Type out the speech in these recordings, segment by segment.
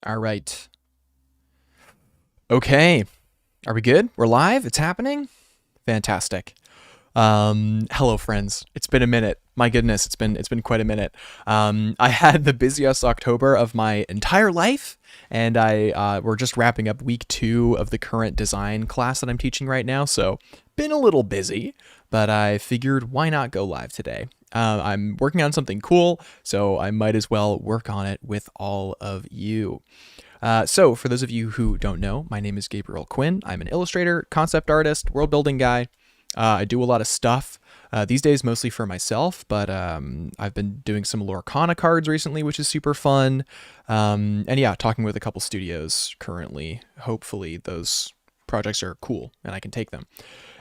All right. Okay. Are we good? We're live? It's happening? Fantastic. Hello friends. It's been a minute. My goodness, it's been quite a minute. I had the busiest October of my entire life, and we're just wrapping up week 2 of the current design class that I'm teaching right now, so been a little busy, but I figured why not go live today. I'm working on something cool, so I might as well work on it with all of you. So, for those of you who don't know, my name is Gabriel Quinn. I'm an illustrator, concept artist, world building guy. I do a lot of stuff these days, mostly for myself, but I've been doing some Lorcana cards recently, which is super fun. And yeah, talking with a couple studios currently. Hopefully, those projects are cool and I can take them.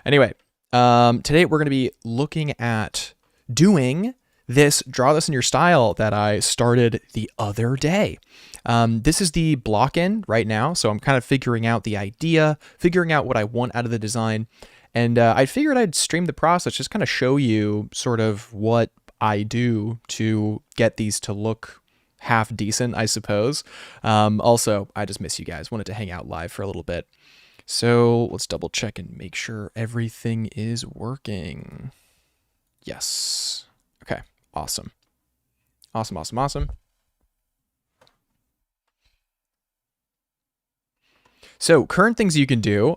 Anyway, today we're going to be looking at doing this draw this in your style that I started the other day. This is the block in right now, so I'm kind of figuring out the idea, figuring out what I want out of the design, and I figured I'd stream the process, just kind of show you sort of what I do to get these to look half decent, I suppose. Also, I just miss you guys, wanted to hang out live for a little bit. So let's double check and make sure everything is working. Yes. Okay. Awesome. Awesome. So current things you can do,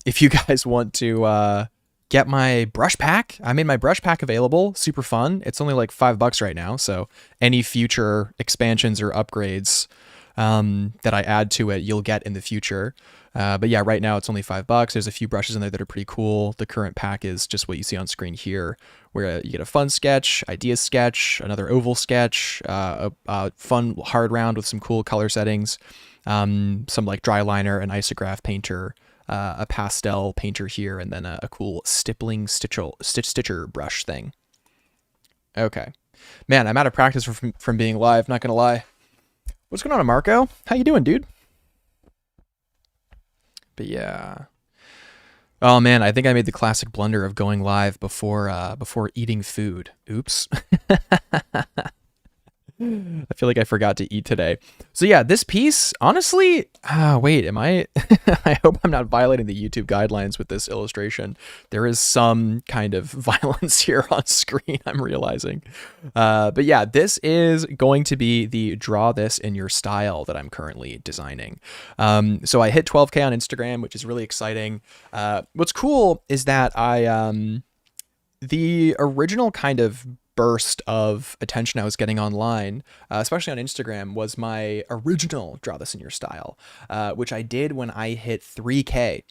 if you guys want to get my brush pack, I made my brush pack available, super fun. It's only like $5 right now, so any future expansions or upgrades that I add to it, you'll get in the future. But yeah, right now it's only $5. There's a few brushes in there that are pretty cool. The current pack is just what you see on screen here, where you get a fun sketch, idea sketch, another oval sketch, a fun hard round with some cool color settings, some like dry liner, an isograph painter, a pastel painter here, and then a cool stippling stitcher brush thing. Okay. Man, I'm out of practice from being live, not gonna lie. What's going on, Marco? How you doing, dude? But yeah. Oh man, I think I made the classic blunder of going live before eating food. Oops. I feel like I forgot to eat today. So yeah, this piece, honestly, wait, am I? I hope I'm not violating the YouTube guidelines with this illustration. There is some kind of violence here on screen, I'm realizing. But yeah, this is going to be the draw this in your style that I'm currently designing. So I hit 12K on Instagram, which is really exciting. What's cool is that the original kind of burst of attention I was getting online, especially on Instagram, was my original draw this in your style, which I did when I hit 3K.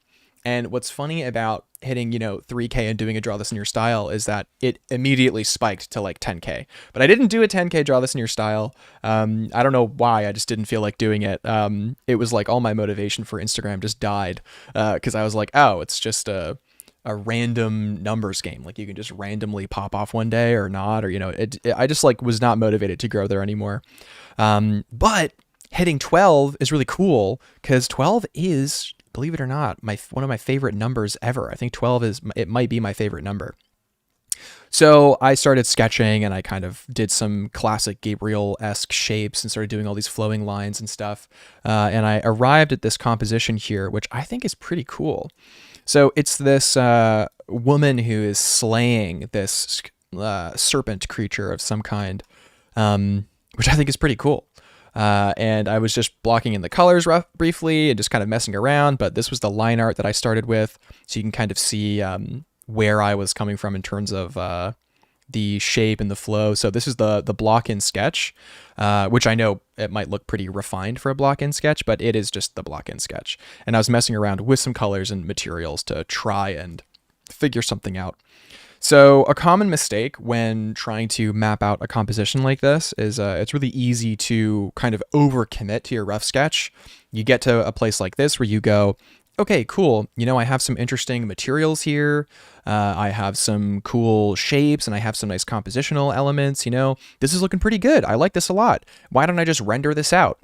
And what's funny about hitting, 3K and doing a draw this in your style is that it immediately spiked to like 10K. But I didn't do a 10K draw this in your style. I don't know why. I just didn't feel like doing it. It was like all my motivation for Instagram just died because I was like, oh, it's just a random numbers game. Like you can just randomly pop off one day or not, or, I just like was not motivated to grow there anymore. But hitting 12 is really cool because 12 is, believe it or not, one of my favorite numbers ever. I think 12 it might be my favorite number. So I started sketching and I kind of did some classic Gabriel-esque shapes and started doing all these flowing lines and stuff. And I arrived at this composition here, which I think is pretty cool. So it's this woman who is slaying this serpent creature of some kind, which I think is pretty cool. And I was just blocking in the colors briefly and just kind of messing around, but this was the line art that I started with, so you can kind of see where I was coming from in terms of the shape and the flow. So this is the block-in sketch, which I know it might look pretty refined for a block-in sketch, but it is just the block-in sketch. And I was messing around with some colors and materials to try and figure something out. So a common mistake when trying to map out a composition like this is it's really easy to kind of overcommit to your rough sketch. You get to a place like this where you go, okay, cool. I have some interesting materials here. I have some cool shapes and I have some nice compositional elements. This is looking pretty good. I like this a lot. Why don't I just render this out?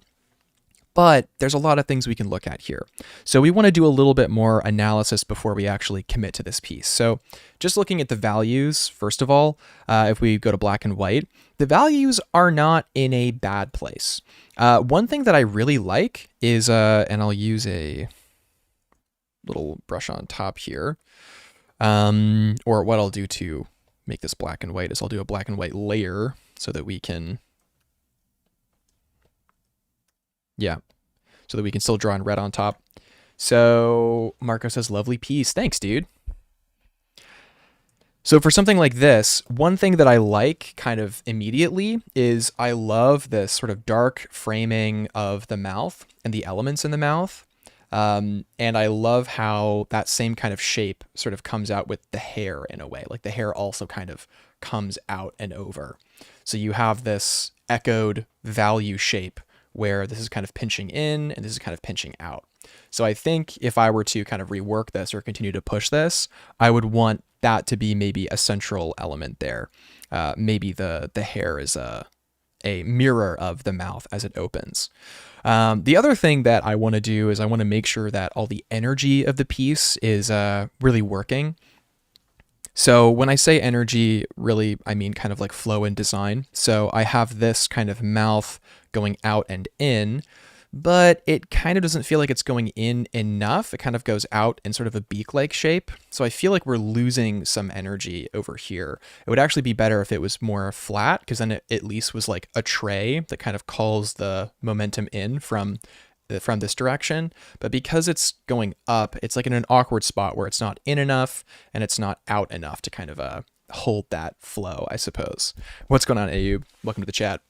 But there's a lot of things we can look at here. So we want to do a little bit more analysis before we actually commit to this piece. So just looking at the values, first of all, if we go to black and white, the values are not in a bad place. One thing that I really like is, and I'll use a little brush on top here, or what I'll do to make this black and white is I'll do a black and white layer so that we can, so that we can still draw in red on top. So Marco says, lovely piece. Thanks, dude. So for something like this, one thing that I like kind of immediately is I love this sort of dark framing of the mouth and the elements in the mouth. And I love how that same kind of shape sort of comes out with the hair in a way. Like the hair also kind of comes out and over. So you have this echoed value shape where this is kind of pinching in and this is kind of pinching out. So I think if I were to kind of rework this or continue to push this, I would want that to be maybe a central element there. Maybe the hair is a mirror of the mouth as it opens. The other thing that I want to do is I want to make sure that all the energy of the piece is really working. So when I say energy, really, I mean kind of like flow and design. So I have this kind of mouth going out and in, but it kind of doesn't feel like it's going in enough. It kind of goes out in sort of a beak-like shape. So I feel like we're losing some energy over here. It would actually be better if it was more flat, because then it at least was like a tray that kind of calls the momentum in from this direction. But because it's going up, it's like in an awkward spot where it's not in enough and it's not out enough to kind of hold that flow, I suppose. What's going on, Ayub? Welcome to the chat.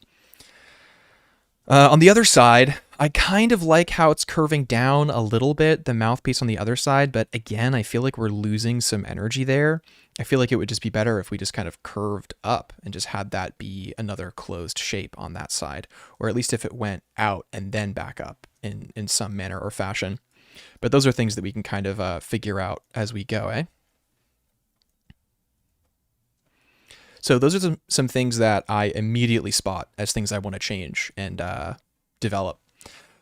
On the other side, I kind of like how it's curving down a little bit, the mouthpiece on the other side, but again, I feel like we're losing some energy there. I feel like it would just be better if we just kind of curved up and just had that be another closed shape on that side, or at least if it went out and then back up in some manner or fashion. But those are things that we can kind of figure out as we go, eh? So those are some things that I immediately spot as things I want to change and develop.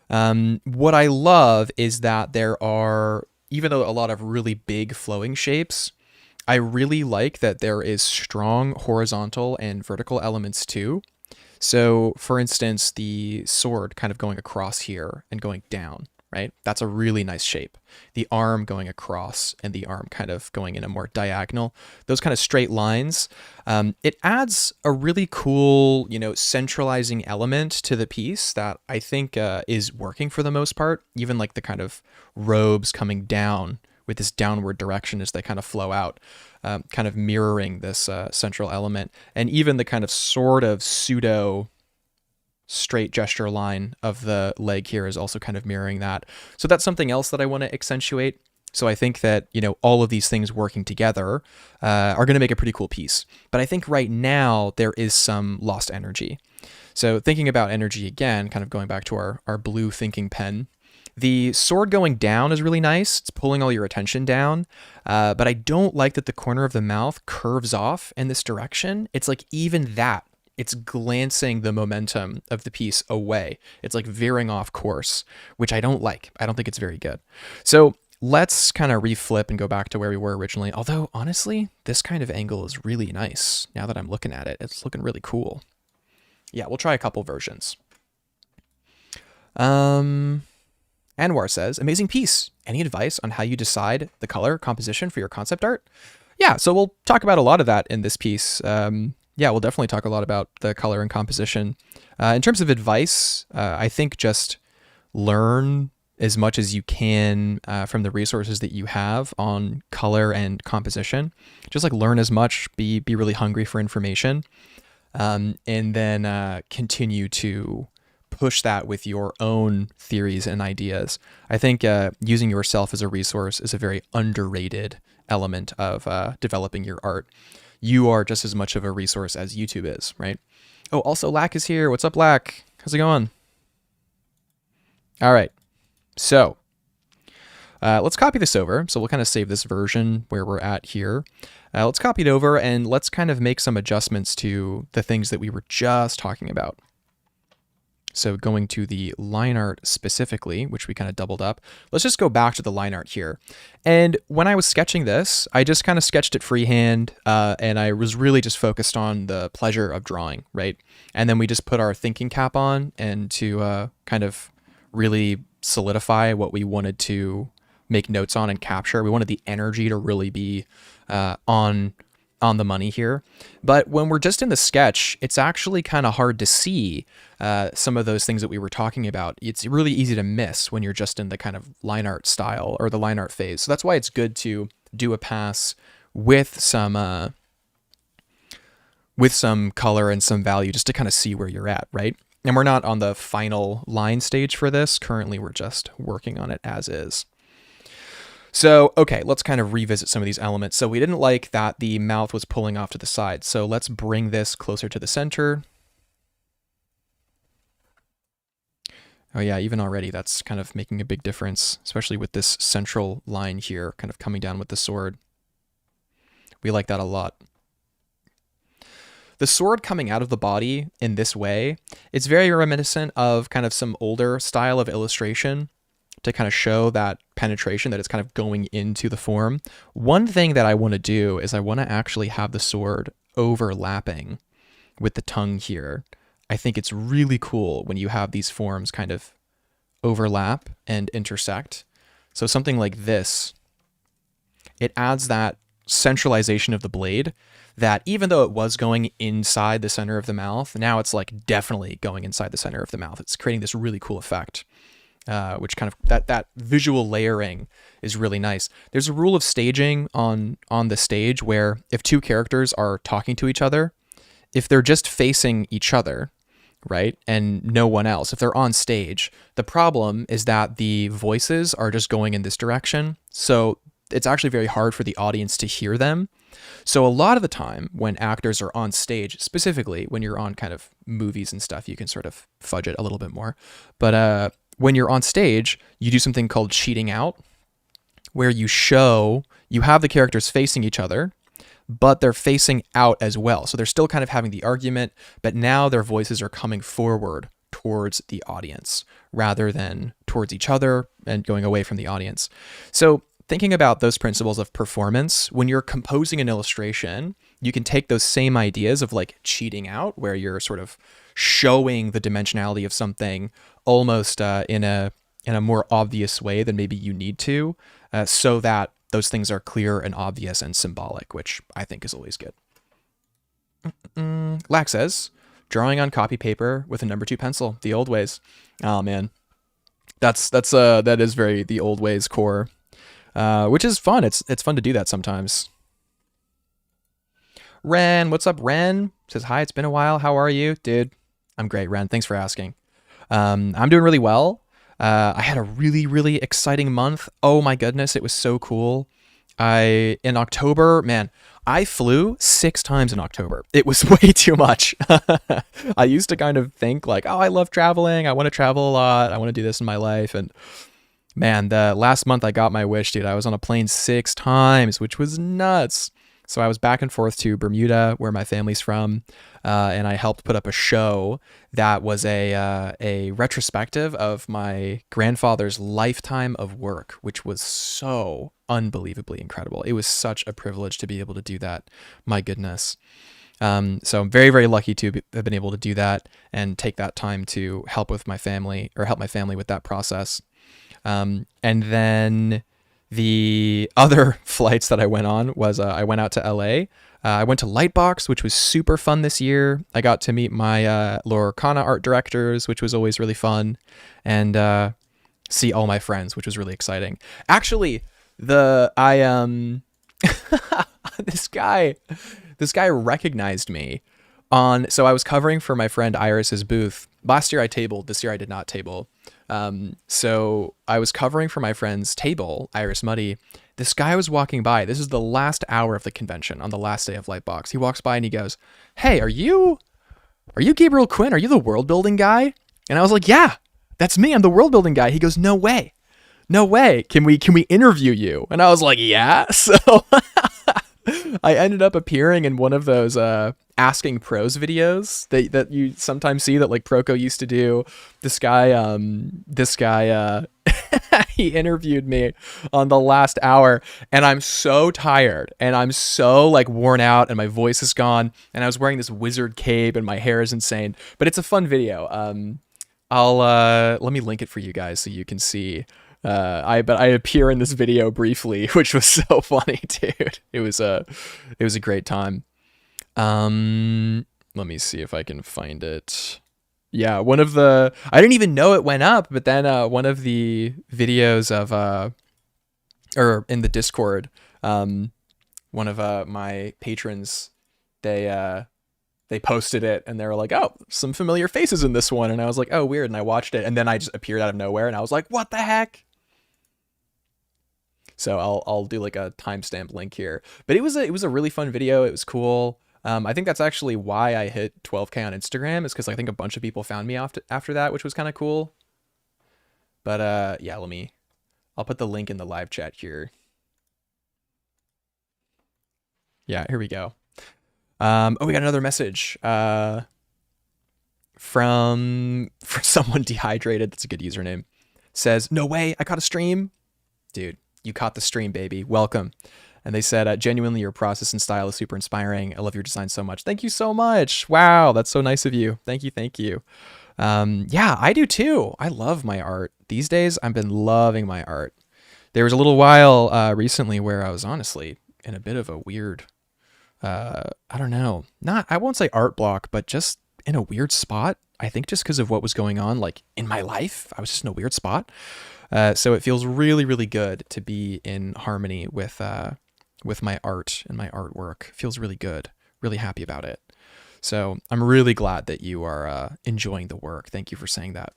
What I love is that there are, even though a lot of really big flowing shapes, I really like that there is strong horizontal and vertical elements too. So for instance, the sword kind of going across here and going down, right? That's a really nice shape. The arm going across and the arm kind of going in a more diagonal, those kind of straight lines, it adds a really cool, centralizing element to the piece that I think is working for the most part. Even like the kind of robes coming down with this downward direction as they kind of flow out, kind of mirroring this central element. And even the kind of sort of pseudo straight gesture line of the leg here is also kind of mirroring that. So that's something else that I want to accentuate. So I think that, all of these things working together are going to make a pretty cool piece. But I think right now there is some lost energy. So thinking about energy again, kind of going back to our blue thinking pen, the sword going down is really nice. It's pulling all your attention down. But I don't like that the corner of the mouth curves off in this direction. It's like even that, it's glancing the momentum of the piece away. It's like veering off course, which I don't like. I don't think it's very good. So let's kind of reflip and go back to where we were originally. Although honestly, this kind of angle is really nice. Now that I'm looking at it, it's looking really cool. Yeah, we'll try a couple versions. Anwar says, amazing piece. Any advice on how you decide the color composition for your concept art? Yeah, so we'll talk about a lot of that in this piece. Yeah, we'll definitely talk a lot about the color and composition. In terms of advice, I think just learn as much as you can from the resources that you have on color and composition. Just like learn as much, be really hungry for information, and then continue to push that with your own theories and ideas. I think using yourself as a resource is a very underrated element of developing your art. You are just as much of a resource as YouTube is, right? Oh, also Lack is here. What's up, Lack? How's it going? All right. So let's copy this over. So we'll kind of save this version where we're at here. Let's copy it over and let's kind of make some adjustments to the things that we were just talking about. So going to the line art specifically, which we kind of doubled up, let's just go back to the line art here. And when I was sketching this, I just kind of sketched it freehand, and I was really just focused on the pleasure of drawing, right? And then we just put our thinking cap on and to kind of really solidify what we wanted to make notes on and capture. We wanted the energy to really be on the money here. But when we're just in the sketch, it's actually kind of hard to see some of those things that we were talking about. It's really easy to miss when you're just in the kind of line art style or the line art phase. So that's why it's good to do a pass with some color and some value just to kind of see where you're at, right? And we're not on the final line stage for this. Currently, we're just working on it as is. So, okay, let's kind of revisit some of these elements. So we didn't like that the mouth was pulling off to the side. So let's bring this closer to the center. Oh yeah, even already that's kind of making a big difference, especially with this central line here kind of coming down with the sword. We like that a lot. The sword coming out of the body in this way, it's very reminiscent of kind of some older style of illustration to kind of show that penetration, that it's kind of going into the form. One thing that I want to do is I want to actually have the sword overlapping with the tongue here. I think it's really cool when you have these forms kind of overlap and intersect. So something like this, it adds that centralization of the blade that even though it was going inside the center of the mouth, now it's like definitely going inside the center of the mouth. It's creating this really cool effect. Which kind of that visual layering is really nice. There's a rule of staging on the stage where if two characters are talking to each other, if they're just facing each other, right, and no one else, if they're on stage, the problem is that the voices are just going in this direction. So it's actually very hard for the audience to hear them. So a lot of the time when actors are on stage, specifically when you're on kind of movies and stuff, you can sort of fudge it a little bit more. But when you're on stage, you do something called cheating out, where you have the characters facing each other, but they're facing out as well. So they're still kind of having the argument, but now their voices are coming forward towards the audience rather than towards each other and going away from the audience. So thinking about those principles of performance, when you're composing an illustration, you can take those same ideas of like cheating out, where you're sort of showing the dimensionality of something almost in a more obvious way than maybe you need to, so that those things are clear and obvious and symbolic, which I think is always good. Lack says, drawing on copy paper with a number 2 pencil, the old ways. Oh man, that is very the old ways core, which is fun. It's fun to do that sometimes. Ren, what's up, Ren? Says, hi, it's been a while. How are you? Dude, I'm great, Ren. Thanks for asking. I'm doing really well. I had a really, really exciting month. Oh my goodness, it was so cool. In October, man, I flew 6 times in October. It was way too much. I used to kind of think like, oh, I love traveling. I want to travel a lot. I want to do this in my life. And man, the last month I got my wish, dude. I was on a plane 6 times, which was nuts. So I was back and forth to Bermuda, where my family's from, and I helped put up a show that was a retrospective of my grandfather's lifetime of work, which was so unbelievably incredible. It was such a privilege to be able to do that. My goodness. So I'm very, very lucky to have been able to do that and take that time to help my family with that process. And then the other flights that I went on was I went out to LA. I went to Lightbox, which was super fun this year. I got to meet my Lorcana art directors, which was always really fun, and see all my friends, which was really exciting. Actually, this guy recognized me so I was covering for my friend Iris's booth. Last year I tabled, this year I did not table. So I was covering for my friend's table, Iris Muddy. This guy was walking by. This is the last hour of the convention on the last day of Lightbox. He walks by and he goes, hey, are you Gabriel Quinn? Are you the world building guy? And I was like, yeah, that's me. I'm the world building guy. He goes, no way. Can we interview you? And I was like, yeah. So I ended up appearing in one of those asking pros videos that you sometimes see that like Proco used to do. This guy he interviewed me on the last hour, and I'm so tired and I'm so like worn out and my voice is gone, and I was wearing this wizard cape and my hair is insane, but it's a fun video. I'll let me link it for you guys so you can see. I appear in this video briefly, which was so funny, dude. It was a great time. Let me see if I can find it. Yeah, I didn't even know it went up, but then one of the videos of or in the Discord, one of my patrons, they posted it and they were like, oh, some familiar faces in this one, and I was like, oh, weird, and I watched it, and then I just appeared out of nowhere and I was like, what the heck? So I'll do like a timestamp link here. But it was a really fun video. It was cool. I think that's actually why I hit 12K on Instagram, is because I think a bunch of people found me after that, which was kind of cool. But yeah, I'll put the link in the live chat here. Yeah, here we go. Oh, we got another message from for someone dehydrated. That's a good username. Says, no way, I caught a stream. Dude, you caught the stream, baby. Welcome. And they said, genuinely, your process and style is super inspiring. I love your design so much. Thank you so much. Wow, that's so nice of you. Thank you, thank you. Yeah, I do too. I love my art. These days, I've been loving my art. There was a little while recently where I was honestly in a bit of a weird, I don't know, I won't say art block, but just in a weird spot. I think just because of what was going on, like in my life, I was just in a weird spot. So it feels really, really good to be in harmony with my art and my artwork. It feels really good. Really happy about it. So I'm really glad that you are enjoying the work. Thank you for saying that.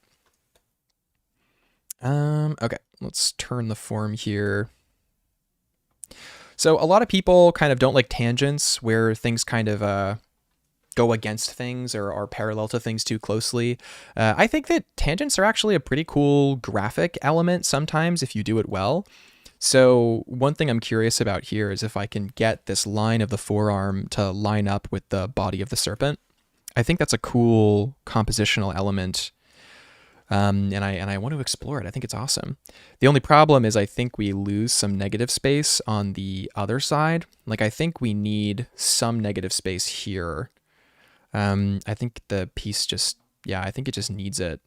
Okay, let's turn the form here. So a lot of people kind of don't like tangents where things kind of go against things or are parallel to things too closely. I think that tangents are actually a pretty cool graphic element sometimes if you do it well. So one thing I'm curious about here is if I can get this line of the forearm to line up with the body of the serpent. I think that's a cool compositional element. And I want to explore it. I think it's awesome. The only problem is I think we lose some negative space on the other side. Like I think we need some negative space here. I think the piece I think it just needs it.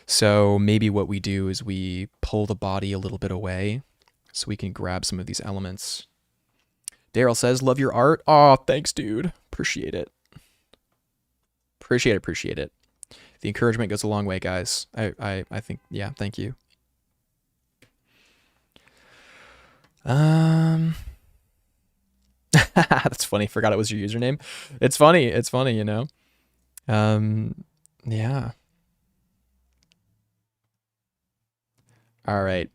So maybe what we do is we pull the body a little bit away so we can grab some of these elements. Daryl says, love your art. Oh, thanks, dude. Appreciate it. Appreciate it. The encouragement goes a long way, guys. I think, yeah, thank you. That's funny. Forgot it was your username. It's funny, you know? Yeah. All right.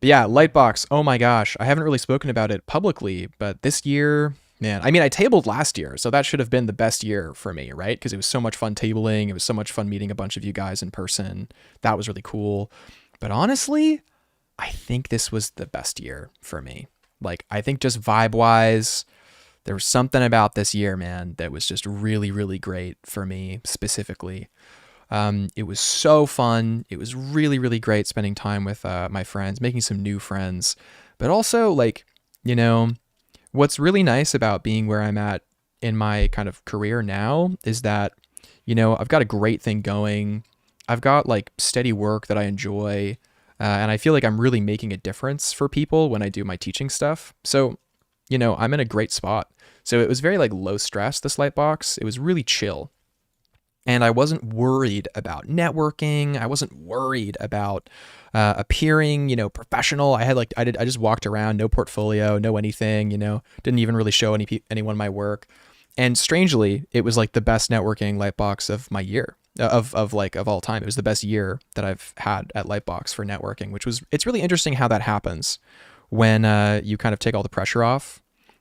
But yeah, Lightbox. Oh my gosh. I haven't really spoken about it publicly, but this year, man, I mean, I tabled last year, so that should have been the best year for me, right? Because it was so much fun tabling. It was so much fun meeting a bunch of you guys in person. That was really cool. But honestly, I think this was the best year for me. Like, I think just vibe-wise, there was something about this year, man, that was just really, really great for me specifically. It was so fun. It was really, really great spending time with my friends, making some new friends. But also, like, you know, what's really nice about being where I'm at in my kind of career now is that, you know, I've got a great thing going. I've got like steady work that I enjoy. And I feel like I'm really making a difference for people when I do my teaching stuff. So, you know, I'm in a great spot. So it was very like low stress, this Lightbox. It was really chill. And I wasn't worried about networking. I wasn't worried about appearing, you know, professional. I just walked around, no portfolio, no anything, you know, didn't even really show anyone my work. And strangely, it was like the best networking Lightbox of my year, of all time. It was the best year that I've had at Lightbox for networking, it's really interesting how that happens when you kind of take all the pressure off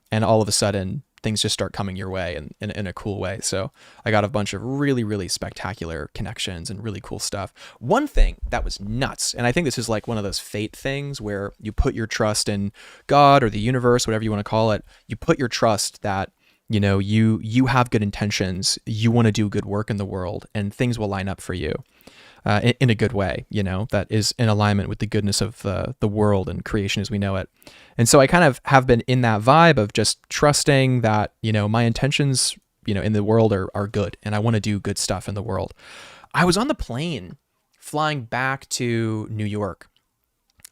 and all of a sudden things just start coming your way in a cool way. So I got a bunch of really, really spectacular connections and really cool stuff. One thing that was nuts, and I think this is like one of those fate things where you put your trust in God or the universe, whatever you want to call it. You put your trust that, you know, you have good intentions, you want to do good work in the world, and things will line up for you in a good way, you know, that is in alignment with the goodness of the world and creation as we know it. And so I kind of have been in that vibe of just trusting that, you know, my intentions, you know, in the world are good, and I want to do good stuff in the world. I was on the plane flying back to New York.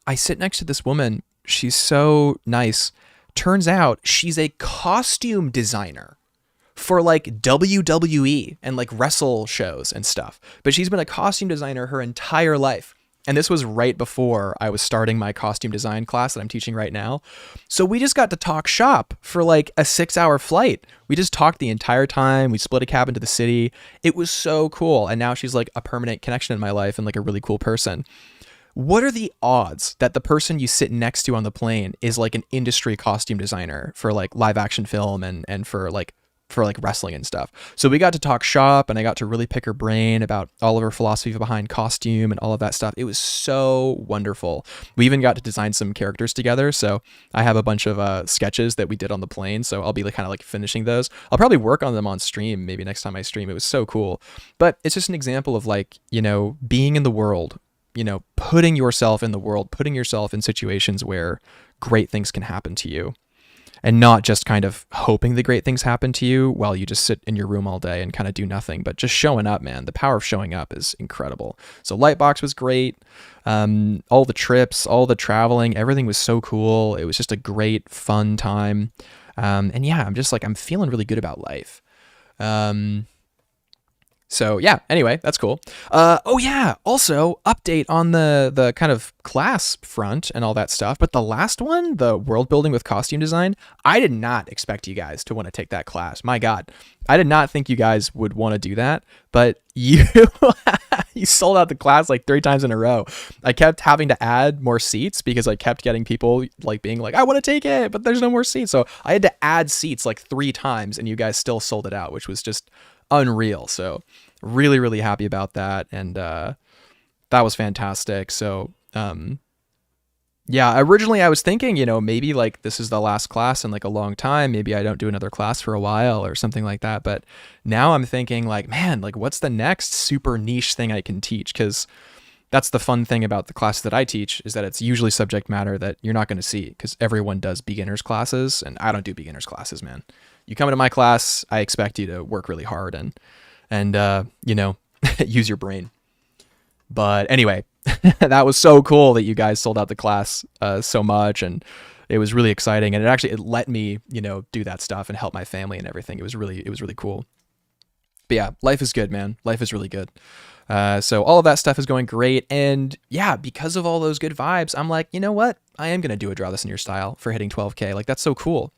I sit next to this woman. She's so nice. Turns out she's a costume designer for like WWE and like wrestle shows and stuff. But she's been a costume designer her entire life. And this was right before I was starting my costume design class that I'm teaching right now. So we just got to talk shop for like a 6-hour flight. We just talked the entire time. We split a cab into the city. It was so cool. And now she's like a permanent connection in my life and like a really cool person. What are the odds that the person you sit next to on the plane is like an industry costume designer for like live action film and for like wrestling and stuff? So we got to talk shop, and I got to really pick her brain about all of her philosophy behind costume and all of that stuff. It was so wonderful. We even got to design some characters together. So I have a bunch of sketches that we did on the plane. So I'll be like kind of like finishing those. I'll probably work on them on stream, maybe next time I stream. It was so cool. But it's just an example of like, you know, being in the world, you know, putting yourself in the world, putting yourself in situations where great things can happen to you, and not just kind of hoping the great things happen to you while you just sit in your room all day and kind of do nothing, but just showing up, man. The power of showing up is incredible. So Lightbox was great. All the trips, all the traveling, everything was so cool. It was just a great, fun time. And yeah, I'm feeling really good about life. So yeah, anyway, that's cool. Oh yeah, also update on the kind of class front and all that stuff. But the last one, the world building with costume design, I did not expect you guys to want to take that class. My God, I did not think you guys would want to do that, but you you sold out the class like 3 times in a row. I kept having to add more seats because I kept getting people like being like, I want to take it, but there's no more seats. So I had to add seats like 3 times, and you guys still sold it out, which was just unreal. So really, really happy about that. And that was fantastic. So yeah, originally I was thinking, you know, maybe like this is the last class in like a long time. Maybe I don't do another class for a while or something like that. But now I'm thinking like, man, like what's the next super niche thing I can teach? Because that's the fun thing about the class that I teach, is that it's usually subject matter that you're not going to see, because everyone does beginners classes, and I don't do beginners classes, man. You come into my class, I expect you to work really hard and you know, use your brain. But anyway, that was so cool that you guys sold out the class so much, and it was really exciting, and it let me, you know, do that stuff and help my family and everything. It was really cool. But yeah, life is good, man. Life is really good. So all of that stuff is going great. And yeah, because of all those good vibes, I'm like, you know what? I am going to do a Draw This in Your Style for hitting 12K. Like, that's so cool.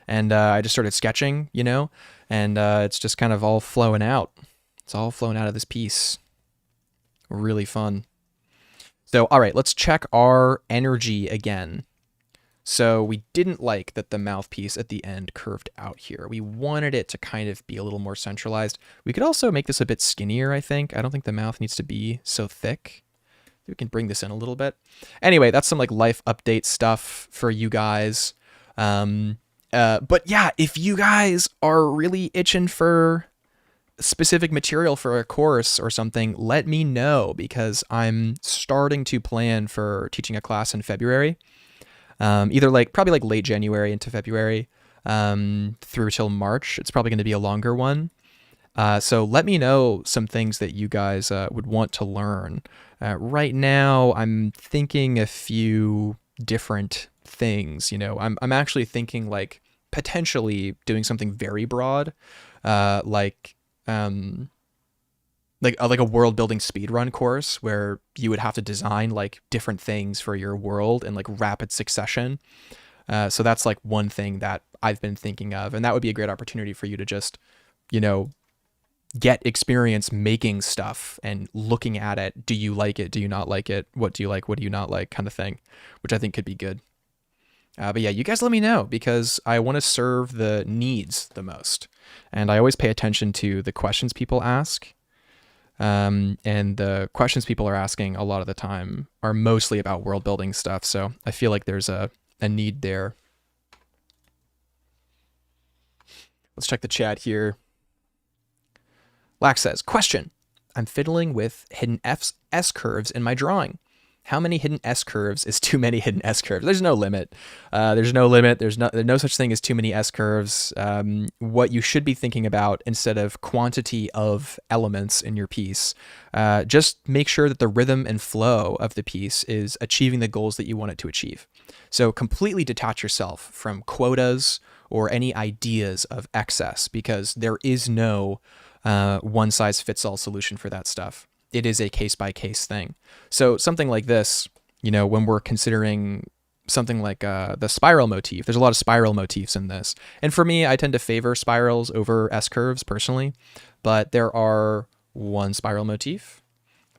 And I just started sketching, you know, and it's just kind of all flowing out. It's all flowing out of this piece. Really fun. So, all right, let's check our energy again. So we didn't like that the mouthpiece at the end curved out here. We wanted it to kind of be a little more centralized. We could also make this a bit skinnier, I think. I don't think the mouth needs to be so thick. We can bring this in a little bit. Anyway, that's some like life update stuff for you guys. But yeah, if you guys are really itching for specific material for a course or something, let me know, because I'm starting to plan for teaching a class in February. Either probably late January into February, through till March. It's probably going to be a longer one. So let me know some things that you guys would want to learn. Right now, I'm thinking a few different things. You know, I'm actually thinking like potentially doing something very broad, like a world building speedrun course where you would have to design like different things for your world in like rapid succession. So that's like one thing that I've been thinking of, and that would be a great opportunity for you to just, you know, get experience making stuff and looking at it. Do you like it? Do you not like it? What do you like? What do you not like? Kind of thing, which I think could be good. But yeah, you guys let me know because I want to serve the needs the most. And I always pay attention to the questions people ask. And the questions people are asking a lot of the time are mostly about world building stuff. So I feel like there's a need there. Let's check the chat here. Lax says, question. I'm fiddling with hidden S curves in my drawing. How many hidden S curves is too many hidden S curves? There's no limit. There's no limit. There's no such thing as too many S curves. What you should be thinking about instead of quantity of elements in your piece, just make sure that the rhythm and flow of the piece is achieving the goals that you want it to achieve. So completely detach yourself from quotas or any ideas of excess because there is no one-size-fits-all solution for that stuff. It is a case-by-case thing. So something like this, when we're considering something like the spiral motif, there's a lot of spiral motifs in this. And for me, I tend to favor spirals over S-curves personally, but there are one spiral motif.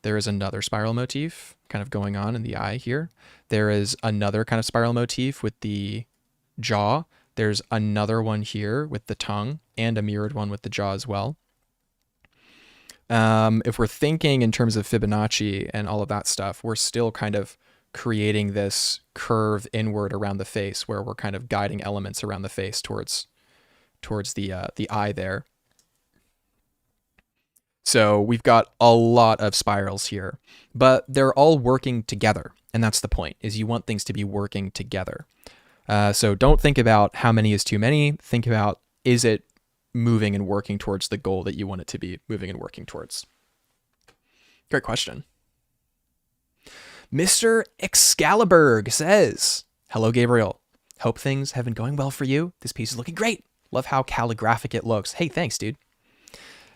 There is another spiral motif kind of going on in the eye here. There is another kind of spiral motif with the jaw. There's another one here with the tongue and a mirrored one with the jaw as well. If we're thinking in terms of Fibonacci and all of that stuff, we're still kind of creating this curve inward around the face where we're kind of guiding elements around the face towards the eye there. So we've got a lot of spirals here, but they're all working together. And that's the point, is you want things to be working together. So don't think about how many is too many. Think about, is it moving and working towards the goal that you want it to be moving and working towards? Great question. Mr. Excalibur says, hello, Gabriel. Hope things have been going well for you. This piece is looking great. Love how calligraphic it looks. Hey, thanks, dude.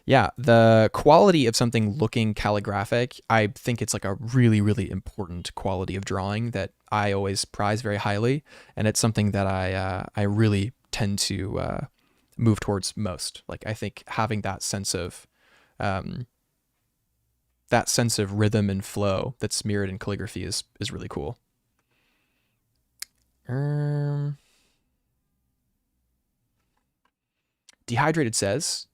Yeah, the quality of something looking calligraphic, I think it's like a really, really important quality of drawing that I always prize very highly. And it's something that I really tend to move towards most. Like, I think having that sense of rhythm and flow that's mirrored in calligraphy is really cool. Dehydrated says,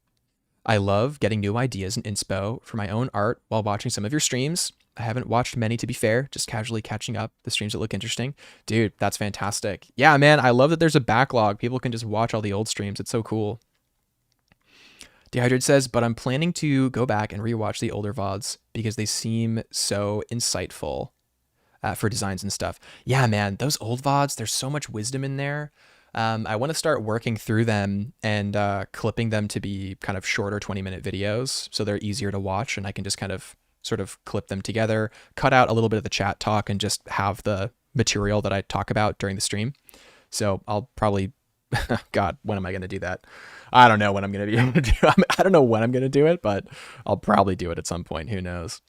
I love getting new ideas and inspo for my own art while watching some of your streams. I haven't watched many, to be fair, just casually catching up the streams that look interesting. Dude, that's fantastic. Yeah, man, I love that there's a backlog. People can just watch all the old streams. It's so cool. Dehydrated says, but I'm planning to go back and rewatch the older VODs because they seem so insightful for designs and stuff. Yeah, man, those old VODs, there's so much wisdom in there. I want to start working through them and clipping them to be kind of shorter 20-minute videos so they're easier to watch and I can just kind of sort of clip them together, cut out a little bit of the chat talk and just have the material that I talk about during the stream. So I'll probably, God, when am I going to do that? I don't know when I'm going to be able to do it. I don't know when I'm going to do it, but I'll probably do it at some point. Who knows?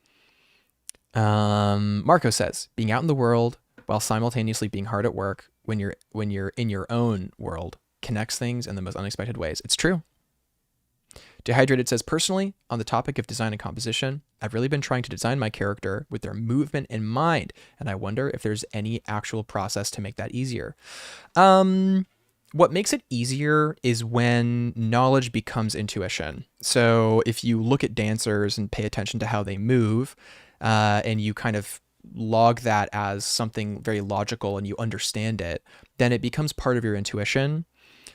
Marco says, being out in the world while simultaneously being hard at work when you're in your own world connects things in the most unexpected ways. It's true. Dehydrated says, personally, on the topic of design and composition, I've really been trying to design my character with their movement in mind, and I wonder if there's any actual process to make that easier. What makes it easier is when knowledge becomes intuition. So if you look at dancers and pay attention to how they move, and you kind of log that as something very logical and you understand it, then it becomes part of your intuition.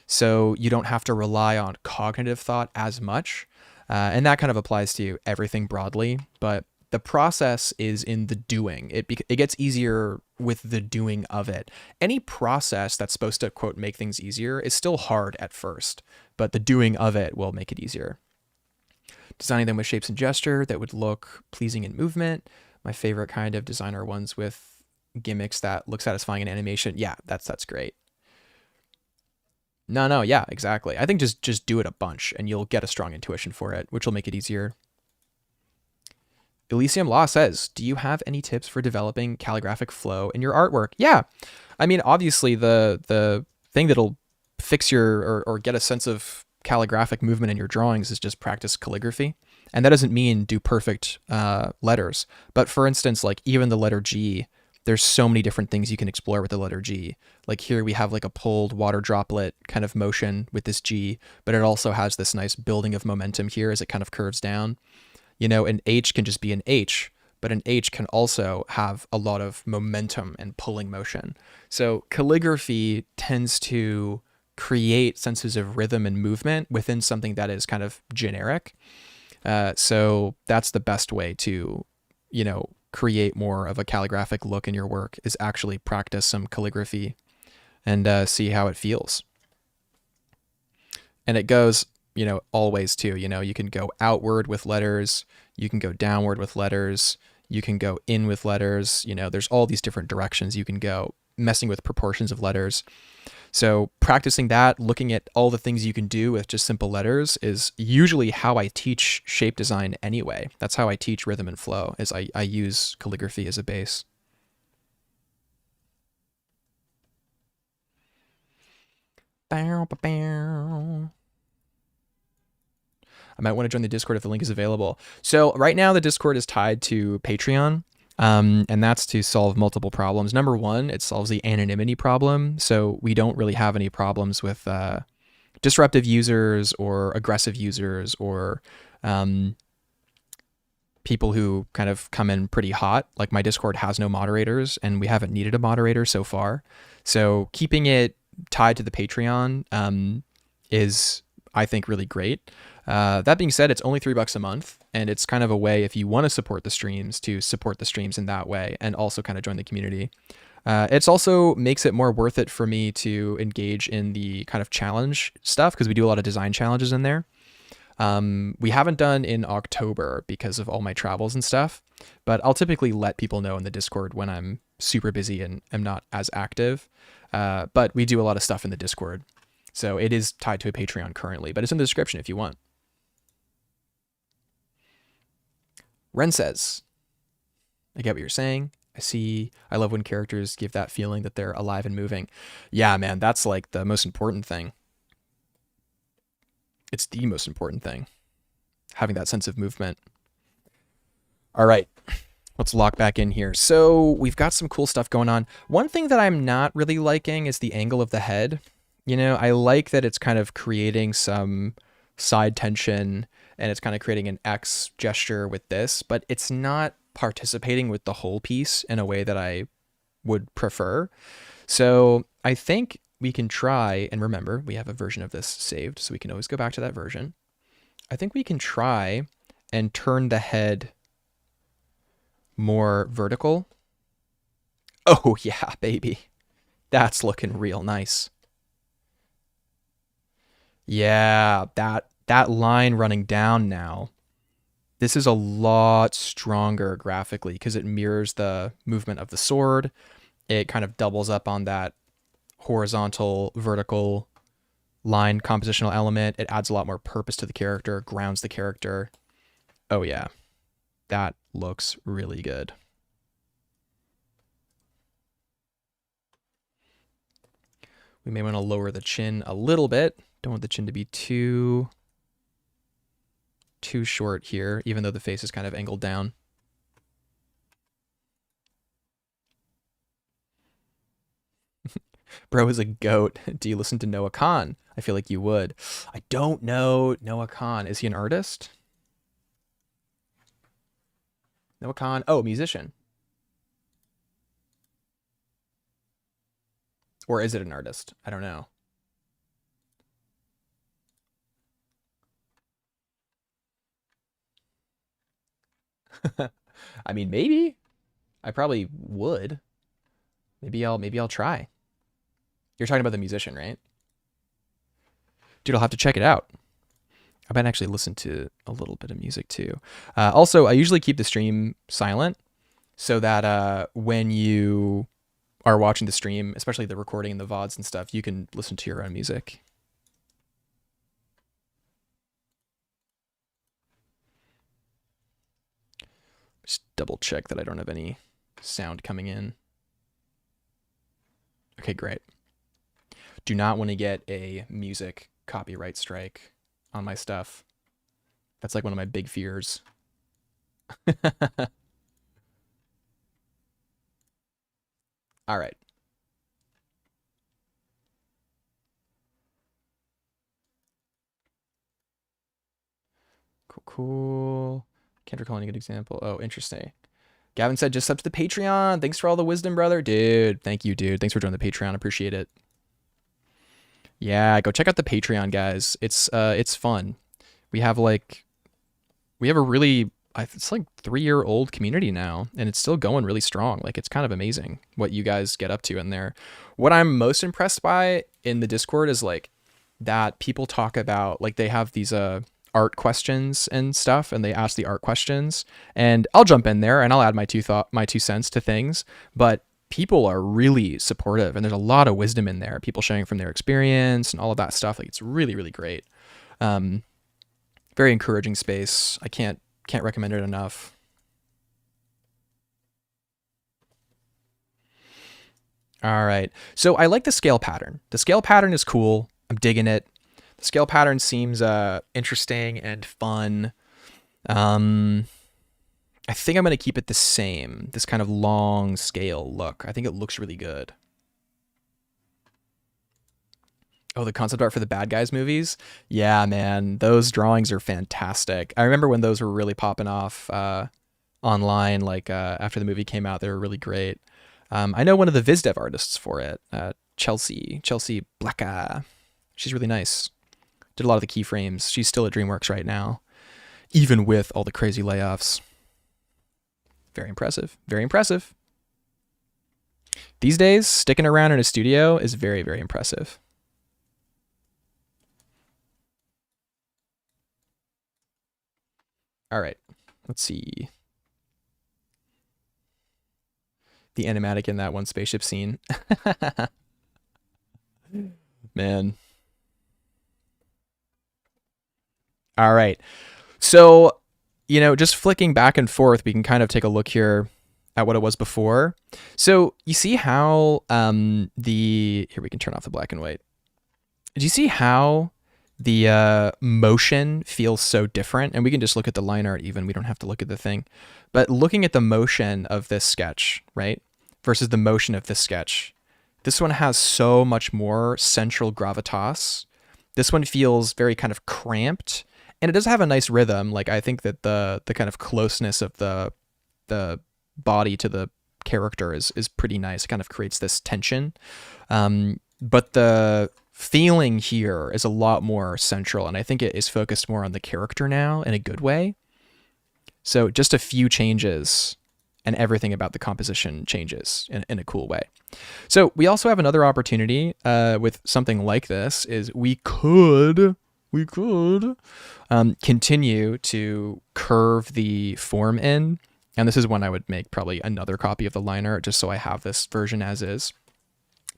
So you don't have to rely on cognitive thought as much. And that kind of applies to everything broadly, but the process is in the doing. It gets easier with the doing of it. Any process that's supposed to, quote, make things easier is still hard at first, but the doing of it will make it easier. Designing them with shapes and gesture that would look pleasing in movement. My favorite kind of design are ones with gimmicks that look satisfying in animation. Yeah, that's great. No, yeah, exactly. I think just do it a bunch and you'll get a strong intuition for it, which will make it easier. Elysium Law says, do you have any tips for developing calligraphic flow in your artwork? Yeah. I mean, obviously the thing that'll fix your or get a sense of calligraphic movement in your drawings is just practice calligraphy. And that doesn't mean do perfect letters. But for instance, like even the letter G, there's so many different things you can explore with the letter G. Like here we have like a pulled water droplet kind of motion with this G, but it also has this nice building of momentum here as it kind of curves down. You know, an H can just be an H, but an H can also have a lot of momentum and pulling motion. So calligraphy tends to create senses of rhythm and movement within something that is kind of generic. So that's the best way to, you know, create more of a calligraphic look in your work, is actually practice some calligraphy and see how it feels. And it goes, you know, always too, you know, you can go outward with letters, you can go downward with letters, you can go in with letters, you know, there's all these different directions you can go, messing with proportions of letters. So practicing that, looking at all the things you can do with just simple letters is usually how I teach shape design anyway. That's how I teach rhythm and flow, is I use calligraphy as a base. Bow, bow, bow. I might want to join the Discord if the link is available. So right now the Discord is tied to Patreon. And that's to solve multiple problems. Number one, it solves the anonymity problem. So we don't really have any problems with disruptive users or aggressive users or people who kind of come in pretty hot. Like my Discord has no moderators and we haven't needed a moderator so far. So keeping it tied to the Patreon is, I think, really great. That being said, it's only $3 a month, and it's kind of a way, if you want to support the streams, to support the streams in that way and also kind of join the community. It's also makes it more worth it for me to engage in the kind of challenge stuff, because we do a lot of design challenges in there. We haven't done in October because of all my travels and stuff, but I'll typically let people know in the Discord when I'm super busy and am not as active. But we do a lot of stuff in the Discord. So it is tied to a Patreon currently, but it's in the description if you want. Ren says, I get what you're saying. I love when characters give that feeling that they're alive and moving. Yeah, man, that's like the most important thing. It's the most important thing, having that sense of movement. All right, let's lock back in here. So we've got some cool stuff going on. One thing that I'm not really liking is the angle of the head. You know, I like that it's kind of creating some side tension and it's kind of creating an X gesture with this, but it's not participating with the whole piece in a way that I would prefer. So I think we can try, and remember, we have a version of this saved, so we can always go back to that version. I think we can try and turn the head more vertical. Oh yeah, baby. That's looking real nice. Yeah, that line running down now. This is a lot stronger graphically because it mirrors the movement of the sword. It kind of doubles up on that horizontal, vertical line compositional element. It adds a lot more purpose to the character, grounds the character. Oh yeah, that looks really good. We may want to lower the chin a little bit. Don't want the chin to be too short here, even though the face is kind of angled down. Bro is a goat. Do you listen to Noah Khan? I feel like you would. I don't know Noah Khan. Is he an artist? Noah Khan. Oh, musician. Or is it an artist? I don't know. I mean, maybe. I probably would. Maybe I'll try. You're talking about the musician, right? Dude, I'll have to check it out. I might actually listen to a little bit of music too. Also, I usually keep the stream silent so that when you are watching the stream, especially the recording and the VODs and stuff, you can listen to your own music. Just double check that I don't have any sound coming in. Okay, great. Do not want to get a music copyright strike on my stuff. That's like one of my big fears. All right. Cool, cool. Can't recall any good example. Oh, interesting. Gavin said, just sub to the Patreon. Thanks for all the wisdom, brother. Dude, thank you, dude. Thanks for joining the Patreon. Appreciate it. Yeah, go check out the Patreon, guys. It's fun. We have like we have a really it's like 3-year old community now, and it's still going really strong. Like it's kind of amazing what you guys get up to in there. What I'm most impressed by in the Discord is like that people talk about, like they have these art questions and stuff, and they ask the art questions, and I'll jump in there and I'll add my 2 cents to things, but people are really supportive, and there's a lot of wisdom in there, people sharing from their experience and all of that stuff. Like it's really, really great. Very encouraging space. I can't recommend it enough. All right. So I like the scale pattern. The scale pattern is cool. I'm digging it. The scale pattern seems interesting and fun. I think I'm going to keep it the same. This kind of long scale look. I think it looks really good. Oh, the concept art for the Bad Guys movies? Yeah, man. Those drawings are fantastic. I remember when those were really popping off online, like after the movie came out, they were really great. I know one of the VizDev artists for it, Chelsea Blacka. She's really nice. Did a lot of the keyframes. She's still at DreamWorks right now, even with all the crazy layoffs. Very impressive. Very impressive. These days, sticking around in a studio is very, very impressive. All right, let's see. The animatic in that one spaceship scene. Man. All right. So, just flicking back and forth, we can kind of take a look here at what it was before. So you see how here we can turn off the black and white. Do you see how the motion feels so different? And we can just look at the line art even. We don't have to look at the thing. But looking at the motion of this sketch, right, versus the motion of this sketch, this one has so much more central gravitas. This one feels very kind of cramped, and it does have a nice rhythm. Like I think that the kind of closeness of the body to the character is pretty nice. It kind of creates this tension. But the feeling here is a lot more central, and I think it is focused more on the character now in a good way. So just a few changes and everything about the composition changes in a cool way. So we also have another opportunity with something like this is we could continue to curve the form in. And this is when I would make probably another copy of the line art just so I have this version as is.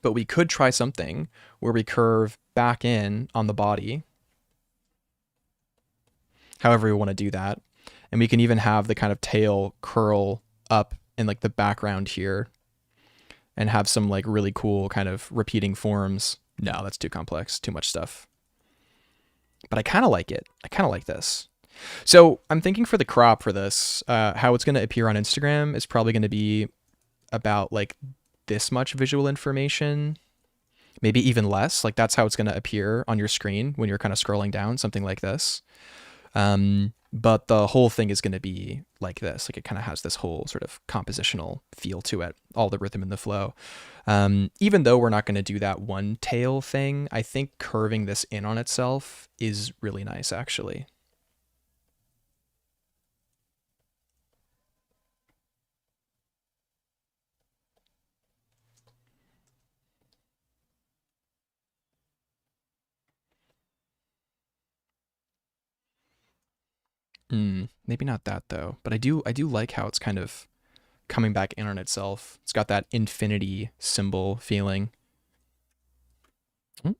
But we could try something where we curve back in on the body, however we want to do that. And we can even have the kind of tail curl up in like the background here and have some like really cool kind of repeating forms. No, that's too complex, too much stuff. But I kind of like it. I kind of like this. So I'm thinking for the crop for this, how it's going to appear on Instagram is probably going to be about like this much visual information, maybe even less. Like that's how it's going to appear on your screen when you're kind of scrolling down, something like this. But the whole thing is going to be like this. Like it kind of has this whole sort of compositional feel to it, all the rhythm and the flow. Even though we're not going to do that one tail thing, I think curving this in on itself is really nice, actually. Maybe not that though, but I do like how it's kind of coming back in on itself. It's got that infinity symbol feeling. Mm.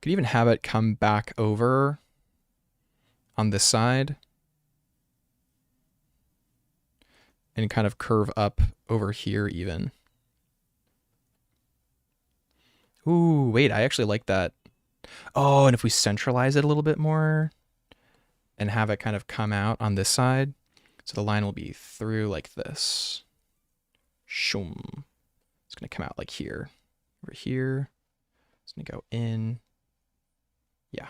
Could even have it come back over on this side and kind of curve up over here even. Ooh, wait, I actually like that. Oh, and if we centralize it a little bit more and have it kind of come out on this side, so the line will be through like this. Shoom. It's going to come out like here. Over here. It's going to go in. Yeah.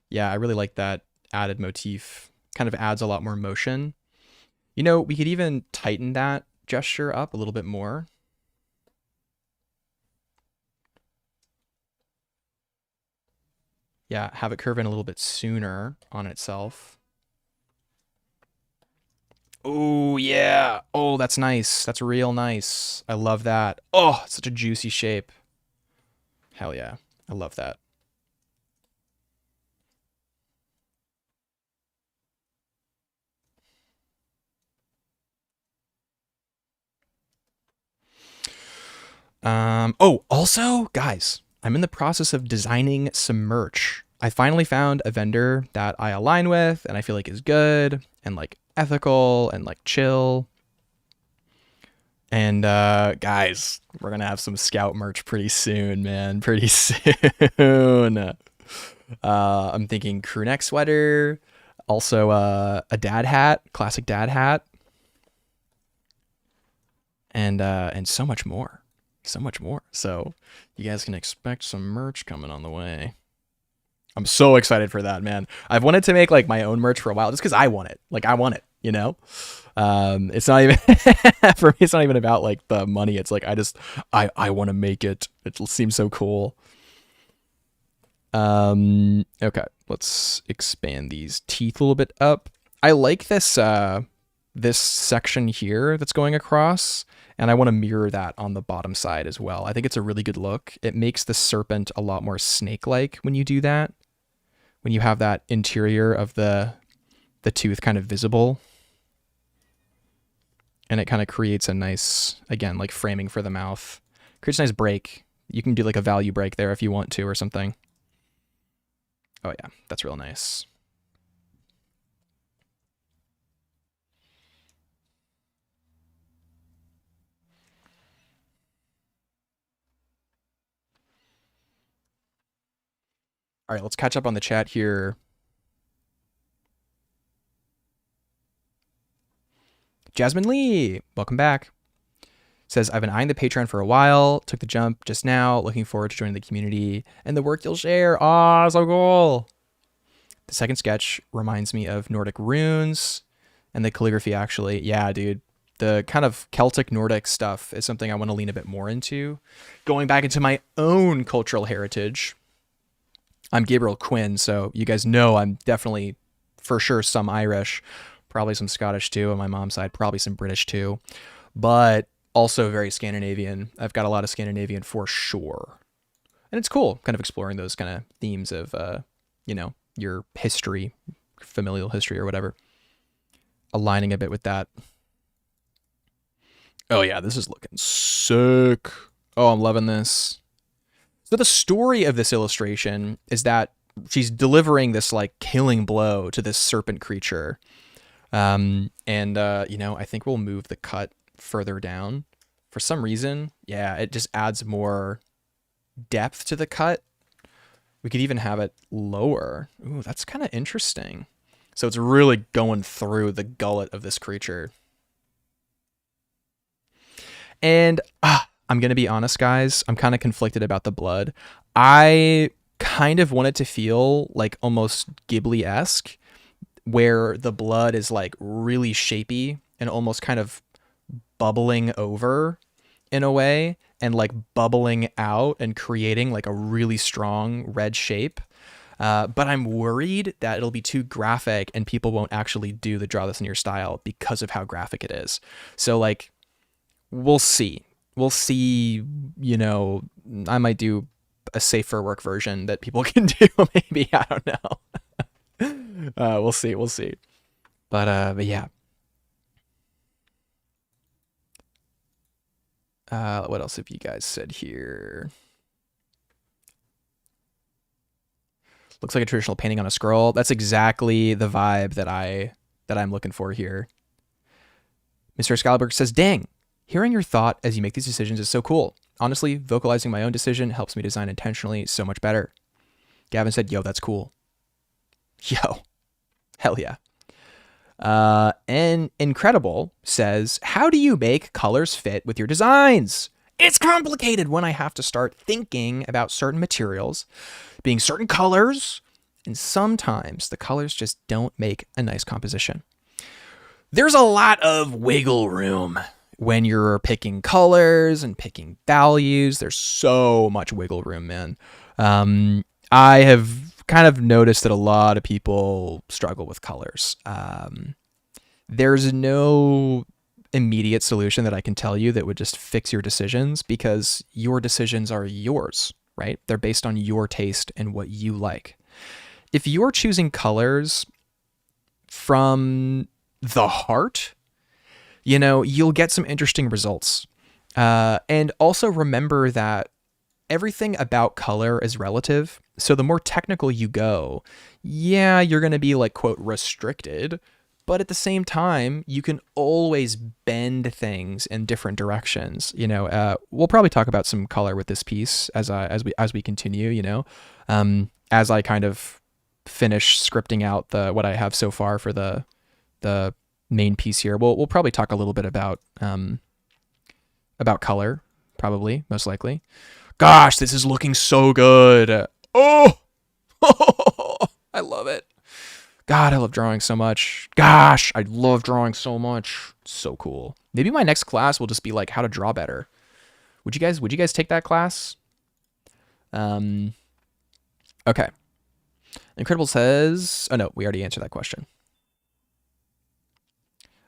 Yeah, I really like that added motif. Kind of adds a lot more motion. You know, we could even tighten that gesture up a little bit more. Yeah, have it curve in a little bit sooner on itself. Oh, yeah. Oh, that's nice. That's real nice. I love that. Oh, it's such a juicy shape. Hell yeah. I love that. Oh, also, guys, I'm in the process of designing some merch. I finally found a vendor that I align with and I feel like is good and like ethical and like chill. And guys, we're gonna have some Scout merch pretty soon, man. Pretty soon. I'm thinking crew neck sweater, also a dad hat, classic dad hat, and so much more, so much more. So you guys can expect some merch coming on the way. I'm so excited for that, man. I've wanted to make like my own merch for a while just because I want it. Like I want it, you know. It's not even for me. It's not even about like the money. It's like I want to make it. It seems so cool. Okay, let's expand these teeth a little bit up. I like this section here that's going across, and I want to mirror that on the bottom side as well. I think it's a really good look. It makes the serpent a lot more snake-like when you do that. When you have that interior of the tooth kind of visible. And it kind of creates a nice, again, like framing for the mouth. Creates a nice break. You can do like a value break there if you want to or something. Oh yeah, that's real nice. All right, let's catch up on the chat here. Jasmine Lee, welcome back. Says, I've been eyeing the Patreon for a while, took the jump just now, looking forward to joining the community and the work you'll share. Ah, so cool. The second sketch reminds me of Nordic runes and the calligraphy, actually. Yeah, dude. The kind of Celtic Nordic stuff is something I want to lean a bit more into. Going back into my own cultural heritage. I'm Gabriel Quinn, so you guys know I'm definitely, for sure, some Irish, probably some Scottish too on my mom's side, probably some British too, but also very Scandinavian. I've got a lot of Scandinavian for sure. And it's cool kind of exploring those kind of themes of, you know, your history, familial history or whatever, aligning a bit with that. Oh yeah, this is looking sick. Oh, I'm loving this. So the story of this illustration is that she's delivering this like killing blow to this serpent creature. You know, I think we'll move the cut further down. For some reason, yeah, it just adds more depth to the cut. We could even have it lower. Ooh, that's kind of interesting. So it's really going through the gullet of this creature. And I'm going to be honest, guys. I'm kind of conflicted about the blood. I kind of want it to feel like almost Ghibli-esque, where the blood is like really shapy and almost kind of bubbling over in a way and like bubbling out and creating like a really strong red shape. But I'm worried that it'll be too graphic and people won't actually do the draw this in your style because of how graphic it is. So like, we'll see. We'll see, you know, I might do a safer work version that people can do maybe. I don't know. We'll see. We'll see. But yeah. What else have you guys said here? Looks like a traditional painting on a scroll. That's exactly the vibe that I'm looking for here. Mr. Scalberg says, dang, hearing your thought as you make these decisions is so cool. Honestly, vocalizing my own decision helps me design intentionally so much better. Gavin said, yo, that's cool. Yo, hell yeah. And Incredible says, how do you make colors fit with your designs? It's complicated when I have to start thinking about certain materials, being certain colors, and sometimes the colors just don't make a nice composition. There's a lot of wiggle room when you're picking colors and picking values. There's so much wiggle room, man. I have kind of noticed that a lot of people struggle with colors. There's no immediate solution that I can tell you that would just fix your decisions, because your decisions are yours, right? They're based on your taste and what you like. If you're choosing colors from the heart, you'll get some interesting results. And also remember that everything about color is relative. So the more technical you go, yeah, you're going to be like, quote, restricted. But at the same time, you can always bend things in different directions. We'll probably talk about some color with this piece as we continue. As I kind of finish scripting out what I have so far for the main piece here. We'll probably talk a little bit about color, probably, most likely. Gosh, this is looking so good. Oh, I love it. God, I love drawing so much. Gosh, I love drawing so much. So cool. Maybe my next class will just be like how to draw better. Would you guys take that class? Okay. Incredible says, oh no, we already answered that question.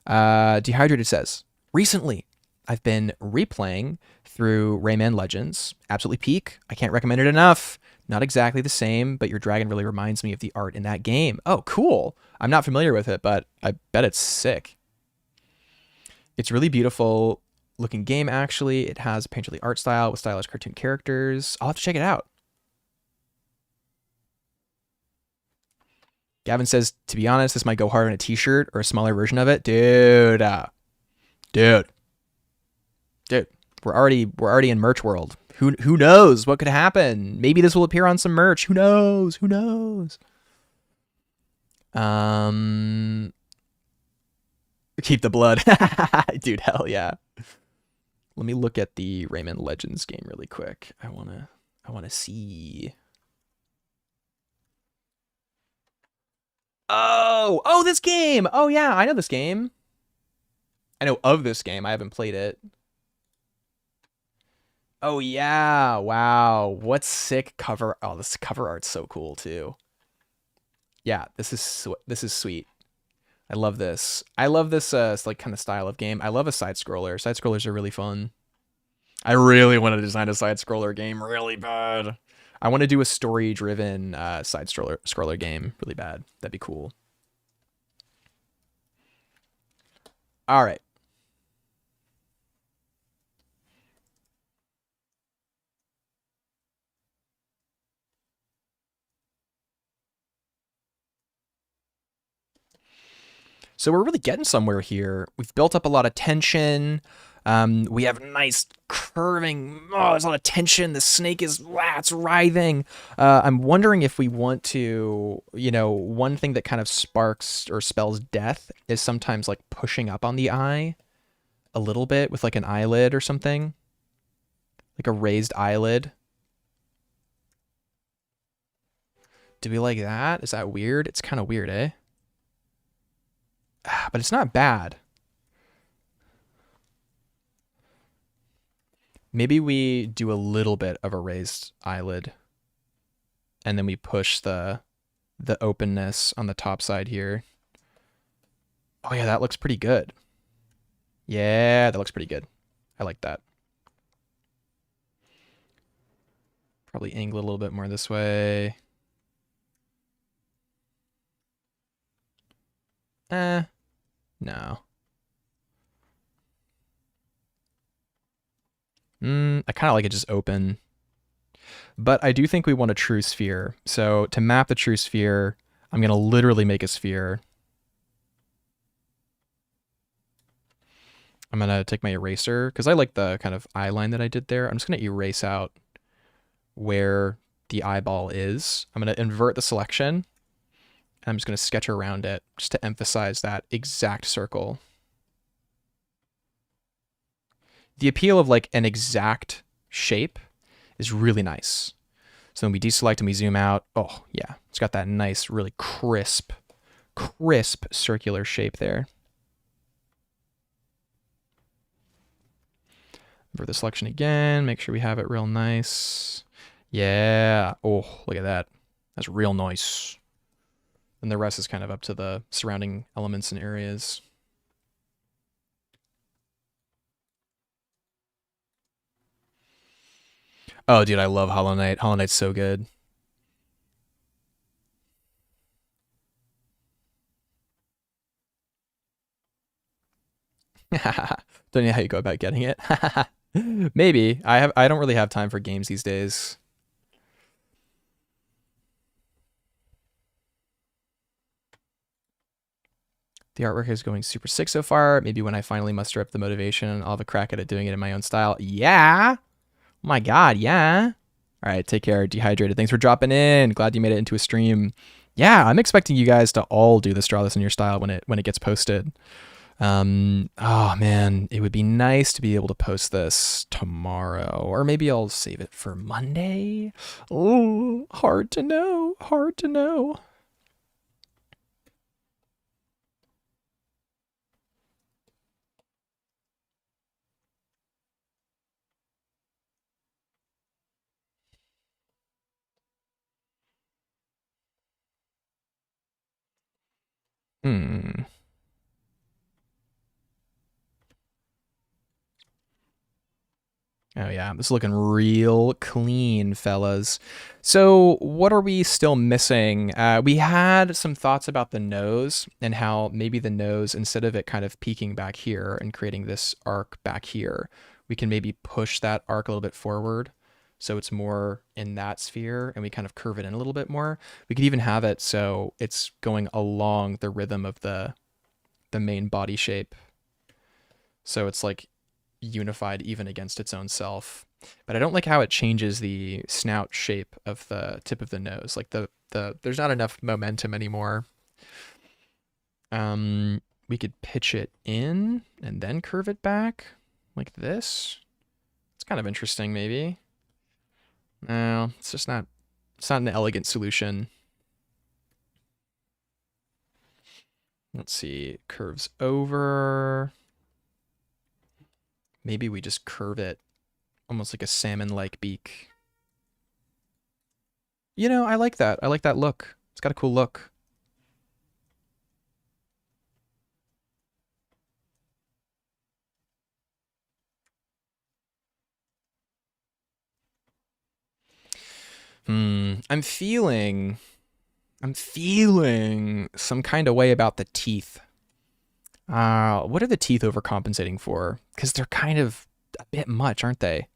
Dehydrated says, recently I've been replaying through Rayman Legends. Absolutely peak. I can't recommend it enough. Not exactly the same, but your dragon really reminds me of the art in that game. Oh, cool. I'm not familiar with it, but I bet it's sick. It's really beautiful looking game, actually. It has a painterly art style with stylish cartoon characters. I'll have to check it out. Gavin says, to be honest, this might go hard on a t-shirt or a smaller version of it. Dude. We're already in merch world. Who knows what could happen? Maybe this will appear on some merch. Who knows? Keep the blood. Dude, hell yeah. Let me look at the Rayman Legends game really quick. I wanna see. Oh, this game. Oh yeah, I know this game. I know of this game. I haven't played it. Oh yeah, wow. What sick cover. Oh, this cover art's so cool too. Yeah, this is sweet. I love this. I love this like kind of style of game. I love a side scroller. Side scrollers are really fun. I really want to design a side scroller game really bad. I want to do a story driven side scroller game really bad. That'd be cool. All right. So we're really getting somewhere here. We've built up a lot of tension. We have nice curving. Oh, there's a lot of tension. The snake is it's writhing. I'm wondering if we want to, one thing that kind of sparks or spells death is sometimes like pushing up on the eye a little bit with like an eyelid or something, like a raised eyelid. Do we like that? Is that weird? It's kind of weird, eh? But it's not bad. Maybe we do a little bit of a raised eyelid and then we push the openness on the top side here. Oh yeah, that looks pretty good. Yeah, that looks pretty good. I like that. Probably angle it a little bit more this way. No. I kind of like it just open. But I do think we want a true sphere. So to map the true sphere, I'm going to literally make a sphere. I'm going to take my eraser because I like the kind of eye line that I did there. I'm just going to erase out where the eyeball is. I'm going to invert the selection. I'm just going to sketch around it just to emphasize that exact circle. The appeal of like an exact shape is really nice. So when we deselect and we zoom out, oh yeah, it's got that nice, really crisp circular shape there. Invert the selection again, make sure we have it real nice. Yeah, oh, look at that. That's real nice. And the rest is kind of up to the surrounding elements and areas. Oh, dude, I love Hollow Knight. Hollow Knight's so good. Don't know how you go about getting it. Maybe. I don't really have time for games these days. The artwork is going super sick so far. Maybe when I finally muster up the motivation, I'll have a crack at it doing it in my own style. Yeah. Oh my God, yeah. All right, take care. Dehydrated. Thanks for dropping in. Glad you made it into a stream. Yeah, I'm expecting you guys to all do this Draw This in Your Style when it gets posted. Oh man, it would be nice to be able to post this tomorrow, or maybe I'll save it for Monday. Oh, hard to know. Hard to know. Hmm. Oh yeah, this is looking real clean, fellas. So what are we still missing? We had some thoughts about the nose and how maybe the nose, instead of it kind of peeking back here and creating this arc back here, we can maybe push that arc a little bit forward so it's more in that sphere and we kind of curve it in a little bit more. We could even have it so it's going along the rhythm of the main body shape. So it's like unified even against its own self. But I don't like how it changes the snout shape of the tip of the nose. Like the there's not enough momentum anymore. We could pitch it in and then curve it back like this. It's kind of interesting, maybe. No, it's just not. It's not an elegant solution. Let's see. Curves over. Maybe we just curve it almost like a salmon-like beak. You know, I like that. I like that look. It's got a cool look. I'm feeling some kind of way about the teeth. What are the teeth overcompensating for? Because they're kind of a bit much, aren't they?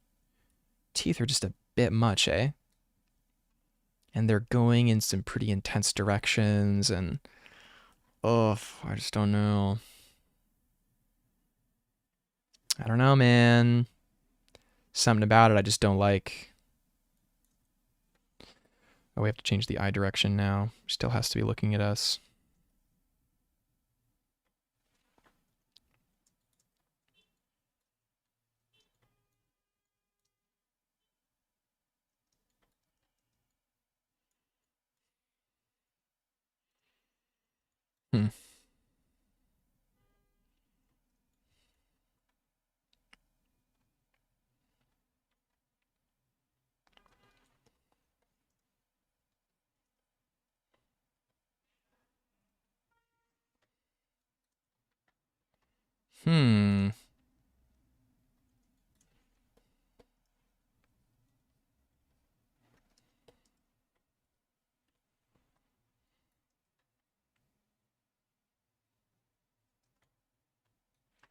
Teeth are just a bit much, eh? And they're going in some pretty intense directions, and oh, I just don't know. I don't know, man. Something about it I just don't like. Oh, we have to change the eye direction now. Still has to be looking at us. Hmm. Hmm.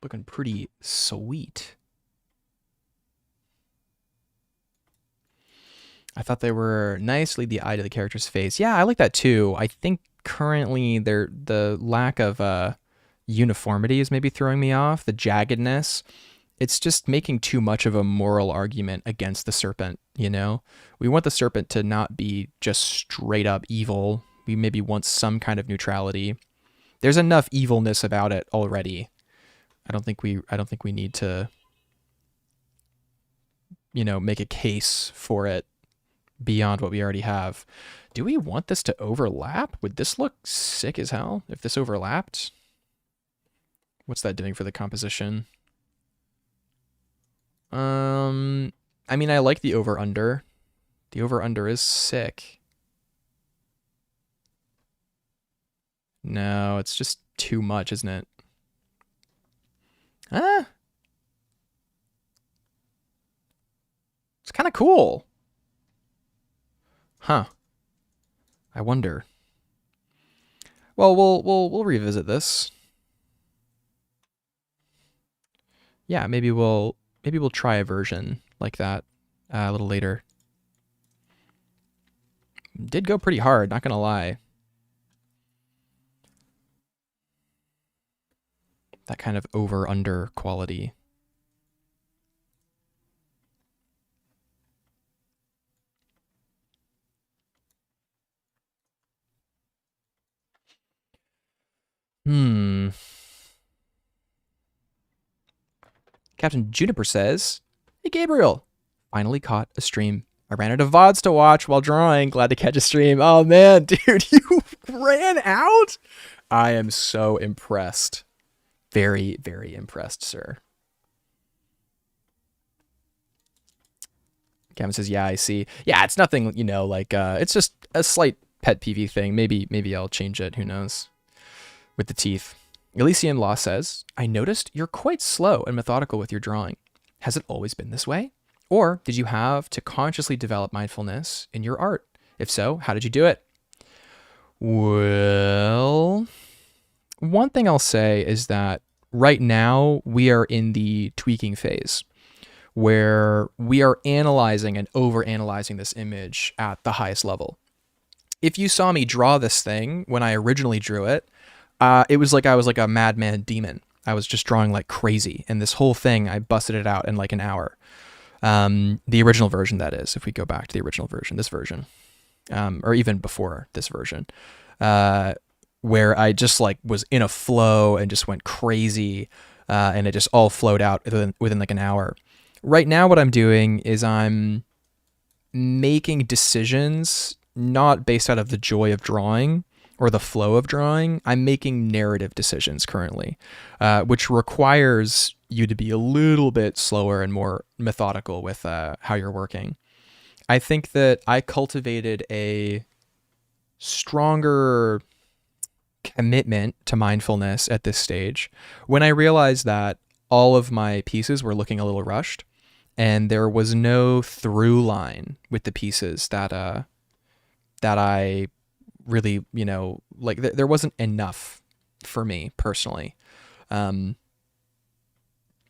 Looking pretty sweet. I thought they were nice. Lead the eye to the character's face. Yeah, I like that too. I think currently the lack of uniformity is maybe throwing me off. The jaggedness. It's just making too much of a moral argument against the serpent, you know? We want the serpent to not be just straight up evil. We maybe want some kind of neutrality. There's enough evilness about it already. I don't think we need to, make a case for it beyond what we already have. Do we want this to overlap? Would this look sick as hell if this overlapped? What's that doing for the composition? I mean, I like the over-under. The over-under is sick. No, it's just too much, isn't it? Ah. It's kind of cool. Huh. I wonder. Well, we'll revisit this. Yeah, maybe we'll try a version like that a little later. Did go pretty hard, not gonna lie. That kind of over-under quality. Captain Juniper says, "Hey Gabriel, finally caught a stream. I ran out of VODs to watch while drawing. Glad to catch a stream." Oh man, dude, you ran out? I am so impressed. Very, very impressed, sir. Kevin says, "Yeah, I see. Yeah, it's nothing, it's just a slight pet peeve thing. Maybe I'll change it. Who knows?" With the teeth. Elysian Law says, "I noticed you're quite slow and methodical with your drawing. Has it always been this way? Or did you have to consciously develop mindfulness in your art? If so, how did you do it?" Well, one thing I'll say is that right now we are in the tweaking phase where we are analyzing and over-analyzing this image at the highest level. If you saw me draw this thing when I originally drew it, it was like I was like a madman demon. I was just drawing like crazy. And this whole thing, I busted it out in like an hour. The original version, that is, if we go back to the original version, this version, or even before this version, where I just like was in a flow and just went crazy, and it just all flowed out within like an hour. Right now, what I'm doing is I'm making decisions not based out of the joy of drawing or the flow of drawing. I'm making narrative decisions currently, which requires you to be a little bit slower and more methodical with how you're working. I think that I cultivated a stronger commitment to mindfulness at this stage when I realized that all of my pieces were looking a little rushed and there was no through line with the pieces that I really, there wasn't enough for me personally. There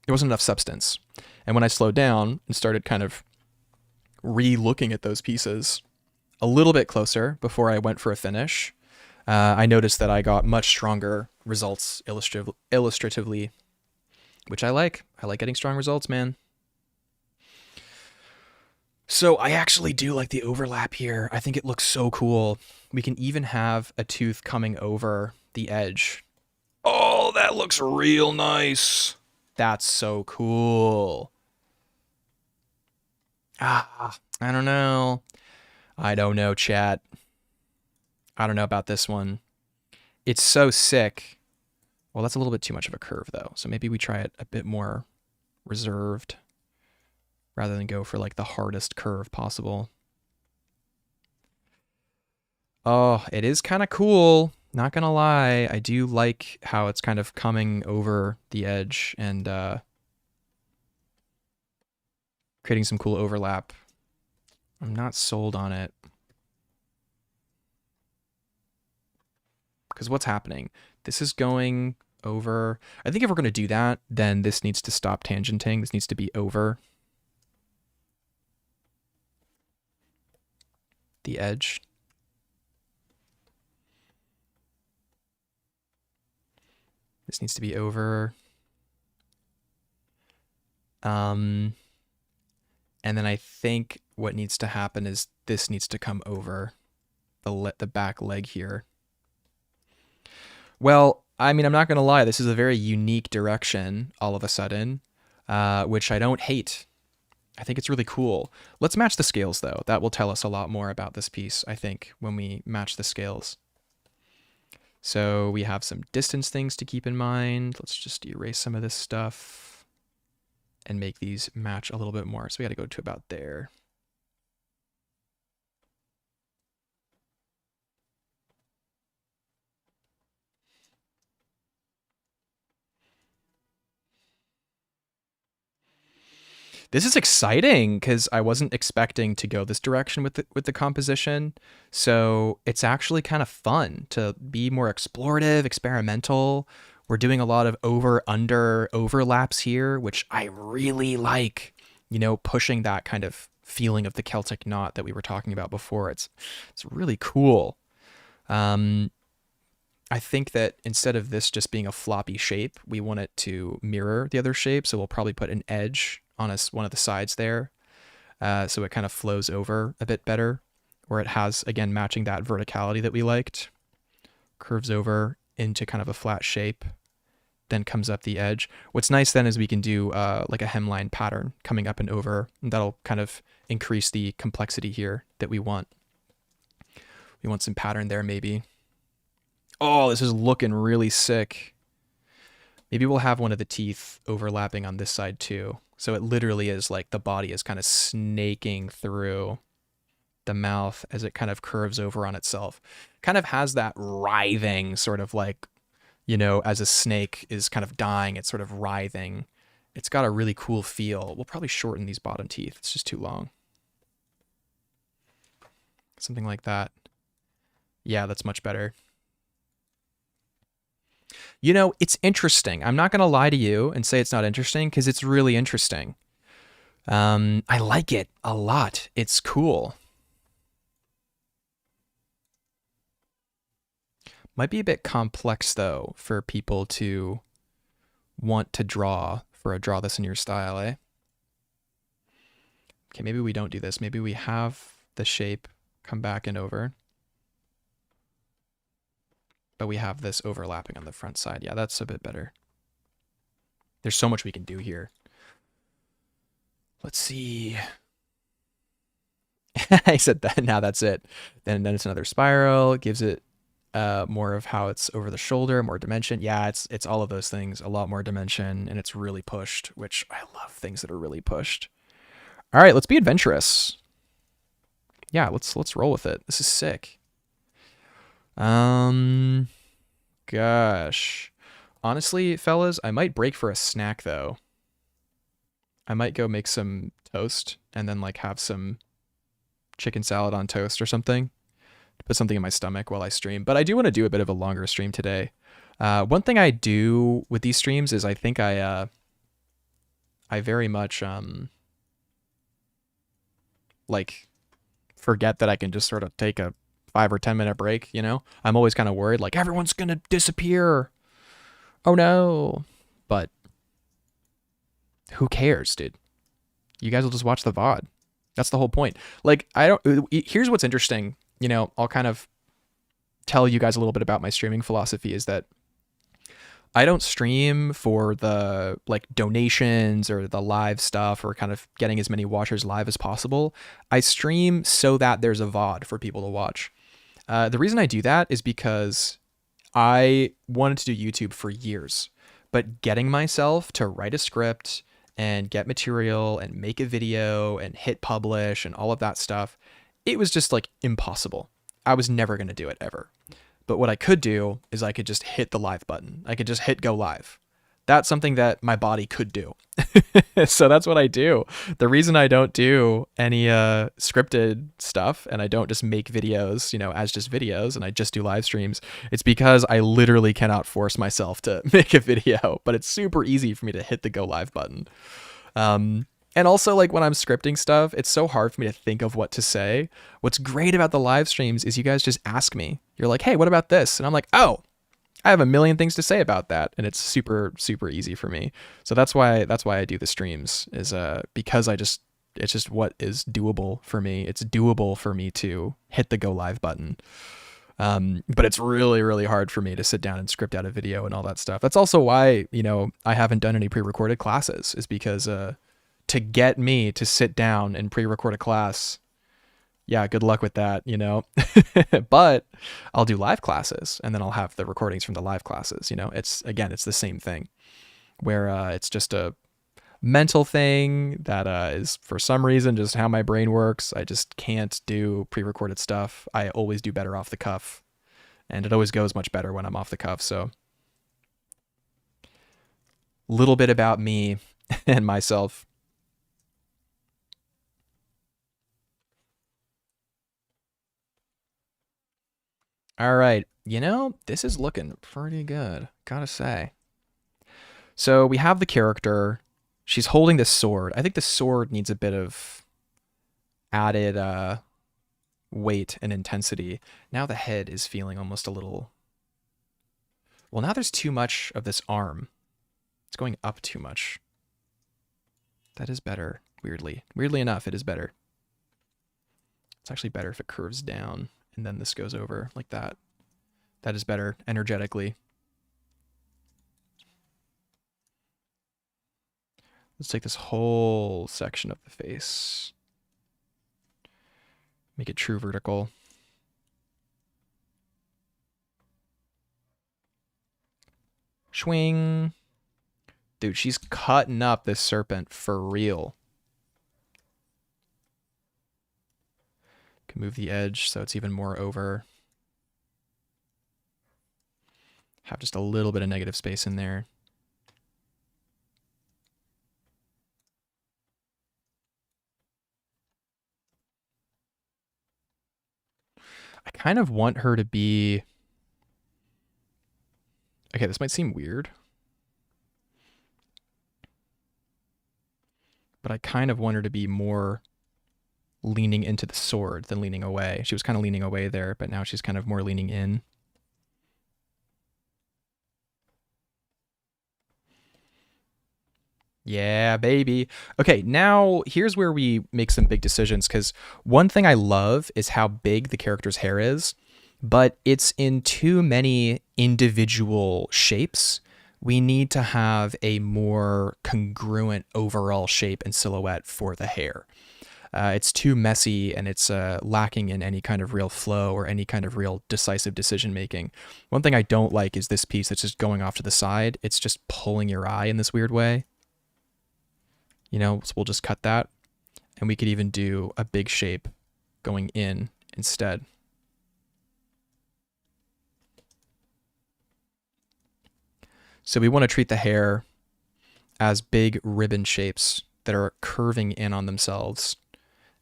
wasn't enough substance. And when I slowed down and started kind of re-looking at those pieces a little bit closer before I went for a finish, I noticed that I got much stronger results illustratively, which I like. I like getting strong results, man. So I actually do like the overlap here. I think it looks so cool. We can even have a tooth coming over the edge. Oh, that looks real nice. That's so cool. I don't know. I don't know, chat. I don't know about this one. It's so sick. Well, that's a little bit too much of a curve, though. So maybe we try it a bit more reserved rather than go for like the hardest curve possible. Oh, it is kind of cool. Not gonna lie. I do like how it's kind of coming over the edge and creating some cool overlap. I'm not sold on it. Because what's happening? This is going over. I think if we're going to do that, then this needs to stop tangenting. This needs to be over. the edge. This needs to be over. And then I think what needs to happen is this needs to come over the back leg here. Well, I mean, I'm not going to lie. This is a very unique direction all of a sudden, which I don't hate. I think it's really cool. Let's match the scales, though. That will tell us a lot more about this piece, I think, when we match the scales. So we have some distance things to keep in mind. Let's just erase some of this stuff and make these match a little bit more. So we got to go to about there. This is exciting because I wasn't expecting to go this direction with the composition. So it's actually kind of fun to be more explorative, experimental. We're doing a lot of over-under overlaps here, which I really like, you know, pushing that kind of feeling of the Celtic knot that we were talking about before. It's really cool. I think that instead of this just being a floppy shape, we want it to mirror the other shape. So we'll probably put an edge on one of the sides there, so it kind of flows over a bit better, or it has, again, matching that verticality that we liked, curves over into kind of a flat shape, then comes up the edge. What's nice then is we can do like a hemline pattern coming up and over, and that'll kind of increase the complexity here that we want. We want some pattern there maybe. Oh, this is looking really sick. Maybe we'll have one of the teeth overlapping on this side too. So it literally is like the body is kind of snaking through the mouth as it kind of curves over on itself. Kind of has that writhing sort of like, you know, as a snake is kind of dying, it's sort of writhing. It's got a really cool feel. We'll probably shorten these bottom teeth. It's just too long. Something like that. Yeah, that's much better. You know, it's interesting. I'm not going to lie to you and say it's not interesting because it's really interesting. I like it a lot. It's cool. Might be a bit complex, though, for people to want to draw for a draw this in your style, eh? Okay, maybe we don't do this. Maybe we have the shape come back and over. But we have this overlapping on the front side. Yeah, that's a bit better. There's so much we can do here. Let's see. I said that. Now that's it. Then it's another spiral. It gives it more of how it's over the shoulder, more dimension. Yeah, it's all of those things. A lot more dimension, and it's really pushed, which I love things that are really pushed. All right, let's be adventurous. Yeah, let's roll with it. This is sick. Gosh. Honestly, fellas, I might break for a snack though. I might go make some toast and then like have some chicken salad on toast or something to put something in my stomach while I stream. But I do want to do a bit of a longer stream today. One thing I do with these streams is I think I very much like forget that I can just sort of take a 5 or 10 minute break, you know? I'm always kind of worried, like, everyone's gonna disappear. Oh no. But who cares, dude? You guys will just watch the VOD. That's the whole point. Like, here's what's interesting, you know, I'll kind of tell you guys a little bit about my streaming philosophy is that I don't stream for the like donations or the live stuff or kind of getting as many watchers live as possible. I stream so that there's a VOD for people to watch. The reason I do that is because I wanted to do YouTube for years, but getting myself to write a script and get material and make a video and hit publish and all of that stuff, it was just like impossible. I was never going to do it ever. But what I could do is I could just hit the live button. I could just hit go live. That's something that my body could do. So that's what I do. The reason I don't do any scripted stuff and I don't just make videos, you know, as just videos and I just do live streams, it's because I literally cannot force myself to make a video, but it's super easy for me to hit the go live button. And also, like when I'm scripting stuff, it's so hard for me to think of what to say. What's great about the live streams is you guys just ask me. You're like, hey, what about this? And I'm like, oh, I have a million things to say about that, and it's super super easy for me. So that's why I do the streams is because it's just what is doable for me. It's doable for me to hit the go live button. But it's really really hard for me to sit down and script out a video and all that stuff. That's also why I haven't done any pre-recorded classes, is because to get me to sit down and pre-record a class, yeah, good luck with that. But I'll do live classes, and then I'll have the recordings from the live classes. It's the same thing, where it's just a mental thing that is for some reason just how my brain works. I just can't do pre-recorded stuff. I always do better off the cuff, and it always goes much better when I'm off the cuff. So little bit about me and myself. All right. This is looking pretty good, gotta say. So we have the character. She's holding this sword. I think the sword needs a bit of added weight and intensity. Now the head is feeling almost a little... Well, now there's too much of this arm. It's going up too much. That is better, weirdly. Weirdly enough, it is better. It's actually better if it curves down and then this goes over like that. That is better energetically. Let's take this whole section of the face. Make it true vertical. Swing. Dude, she's cutting up this serpent for real. Can move the edge so it's even more over. Have just a little bit of negative space in there. I kind of want her to be... Okay, this might seem weird, but I kind of want her to be more leaning into the sword than leaning away. She was kind of leaning away there, but now she's kind of more leaning in. Yeah, baby. Okay, now here's where we make some big decisions, because one thing I love is how big the character's hair is, but it's in too many individual shapes. We need to have a more congruent overall shape and silhouette for the hair. It's too messy, and it's lacking in any kind of real flow or any kind of real decisive decision making. One thing I don't like is this piece that's just going off to the side. It's just pulling your eye in this weird way. So we'll just cut that, and we could even do a big shape going in instead. So we want to treat the hair as big ribbon shapes that are curving in on themselves.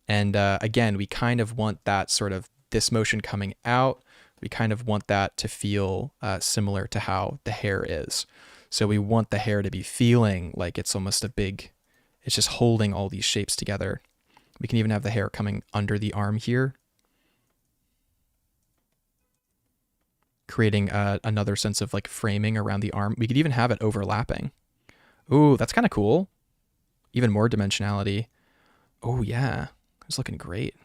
And again, we kind of want that sort of this motion coming out. We kind of want that to feel similar to how the hair is. So we want the hair to be feeling like it's almost a big... It's just holding all these shapes together. We can even have the hair coming under the arm here, creating another sense of like framing around the arm. We could even have it overlapping. Ooh, that's kind of cool. Even more dimensionality. Oh yeah, it's looking great.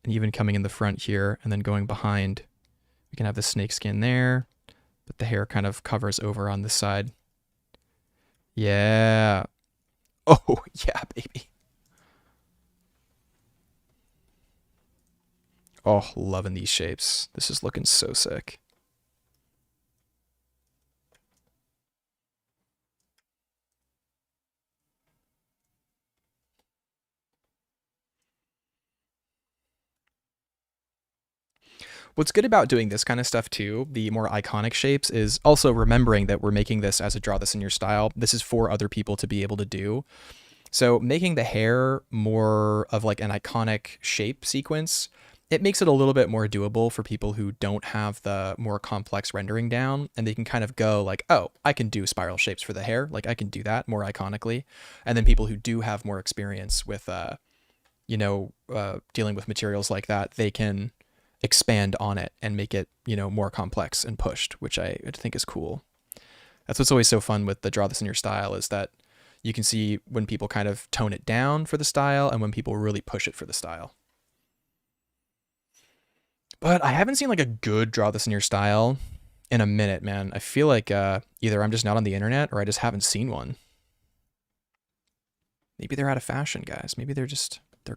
And even coming in the front here and then going behind. We can have the snake skin there, but the hair kind of covers over on this side. Yeah. Oh, yeah, baby. Oh, loving these shapes. This is looking so sick. What's good about doing this kind of stuff too, the more iconic shapes, is also remembering that we're making this as a draw this in your style. This is for other people to be able to do. So making the hair more of like an iconic shape sequence it makes it a little bit more doable for people who don't have the more complex rendering down, and they can kind of go like, oh, I can do spiral shapes for the hair. Like I can do that more iconically. And then people who do have more experience with, dealing with materials like that, they can expand on it and make it, more complex and pushed, which I think is cool. That's what's always so fun with the draw this in your style, is that you can see when people kind of tone it down for the style and when people really push it for the style. But I haven't seen like a good draw this in your style in a minute, man. I feel like either I'm just not on the internet or I just haven't seen one. Maybe they're out of fashion, guys. Maybe they're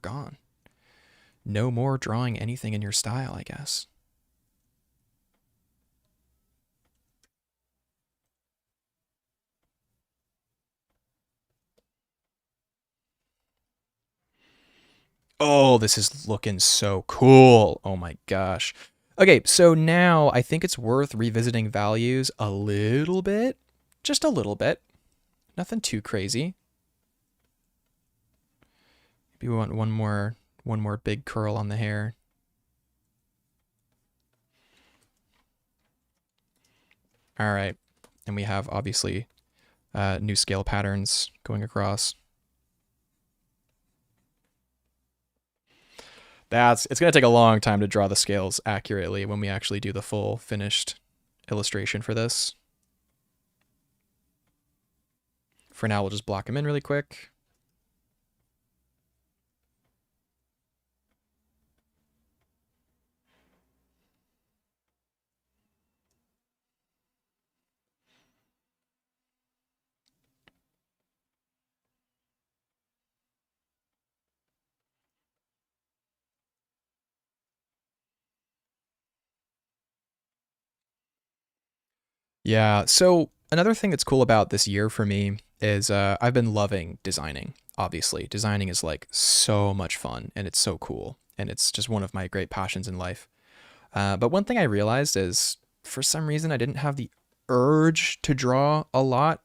gone. No more drawing anything in your style, I guess. Oh, this is looking so cool. Oh my gosh. Okay, so now I think it's worth revisiting values a little bit. Just a little bit. Nothing too crazy. Maybe we want one more big curl on the hair. All right. And we have obviously new scale patterns going across. It's going to take a long time to draw the scales accurately when we actually do the full finished illustration for this. For now, we'll just block them in really quick. Yeah, so another thing that's cool about this year for me is I've been loving designing, obviously. Designing is like so much fun and it's so cool. And it's just one of my great passions in life. But one thing I realized is for some reason I didn't have the urge to draw a lot.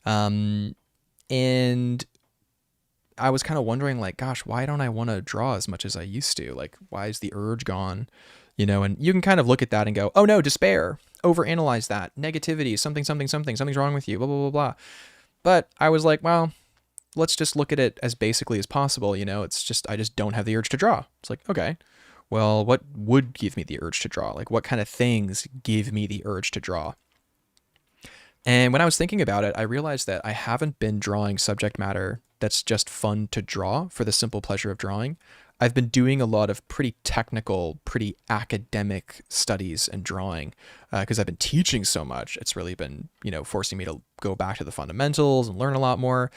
And I was kind of wondering, like, gosh, why don't I want to draw as much as I used to? Like, why is the urge gone? And you can kind of look at that and go, oh no, despair, overanalyze that, negativity, something's wrong with you, blah, blah, blah, blah. But I was like, well, let's just look at it as basically as possible. It's just, I just don't have the urge to draw. It's like, okay, well, what would give me the urge to draw? Like, what kind of things give me the urge to draw? And when I was thinking about it, I realized that I haven't been drawing subject matter that's just fun to draw for the simple pleasure of drawing. I've been doing a lot of pretty technical, pretty academic studies and drawing because I've been teaching so much. It's really been, forcing me to go back to the fundamentals and learn a lot more.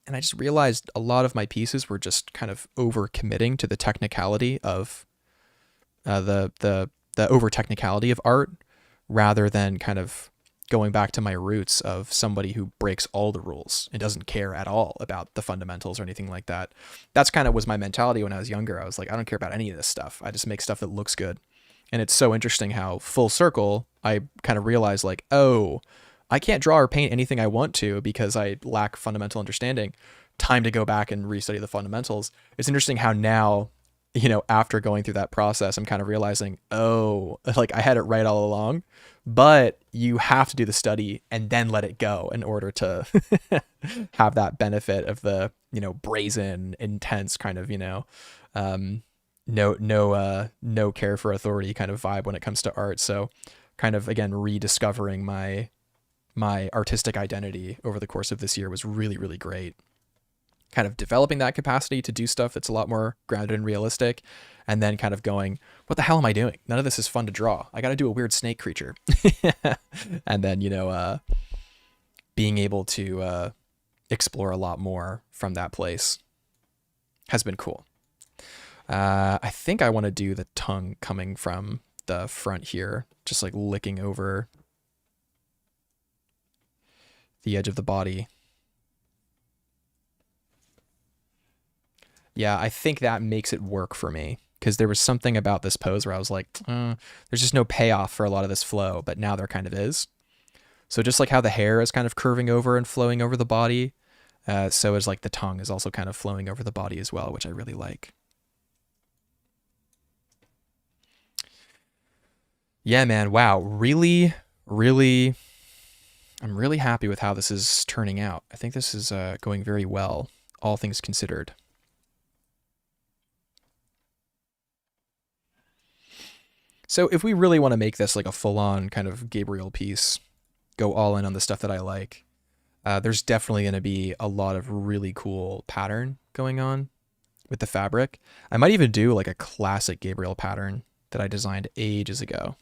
And I just realized a lot of my pieces were just kind of over committing to the technicality of the over technicality of art rather than kind of going back to my roots of somebody who breaks all the rules and doesn't care at all about the fundamentals or anything like that. That's kind of was my mentality when I was younger. I was like, I don't care about any of this stuff. I just make stuff that looks good. And it's so interesting how full circle, I kind of realized like, oh, I can't draw or paint anything I want to because I lack fundamental understanding. Time to go back and restudy the fundamentals. It's interesting how now, after going through that process, I'm kind of realizing, oh, like I had it right all along, but you have to do the study and then let it go in order to have that benefit of the, brazen, intense kind of, no care for authority kind of vibe when it comes to art. So kind of, again, rediscovering my artistic identity over the course of this year was really, really great. Kind of developing that capacity to do stuff that's a lot more grounded and realistic, and then kind of going, what the hell am I doing? None of this is fun to draw. I got to do a weird snake creature. And then, being able to explore a lot more from that place has been cool. I think I want to do the tongue coming from the front here, just like licking over the edge of the body. Yeah, I think that makes it work for me because there was something about this pose where I was like, there's just no payoff for a lot of this flow, but now there kind of is. So just like how the hair is kind of curving over and flowing over the body, so is like the tongue is also kind of flowing over the body as well, which I really like. Yeah, man. Wow. Really, really, I'm really happy with how this is turning out. I think this is going very well, all things considered. So if we really want to make this like a full-on kind of Gabriel piece, go all in on the stuff that I like, there's definitely going to be a lot of really cool pattern going on with the fabric. I might even do like a classic Gabriel pattern that I designed ages ago.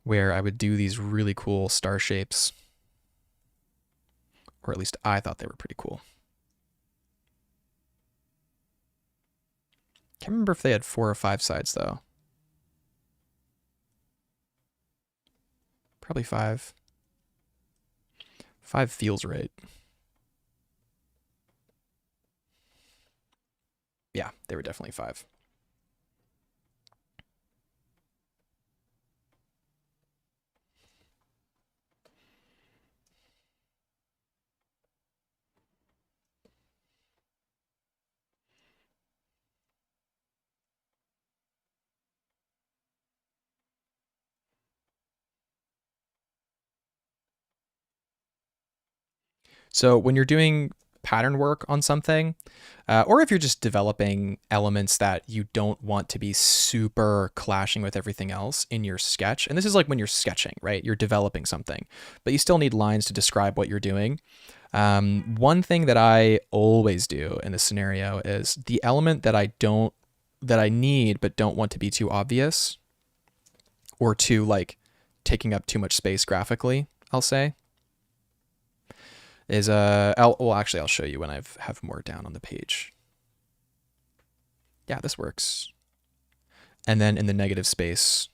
Where I would do these really cool star shapes, or at least I thought they were pretty cool. Can't remember if they had 4 or 5 sides though. Probably 5. 5 feels right. Yeah, they were definitely 5. So when you're doing pattern work on something, or if you're just developing elements that you don't want to be super clashing with everything else in your sketch, and this is like when you're sketching, right? You're developing something, but you still need lines to describe what you're doing. One thing that I always do in this scenario is the element that I need but don't want to be too obvious or too like taking up too much space graphically, I'll say, is well, actually I'll show you when I have more down on the page. Yeah, this works. And then in the negative space,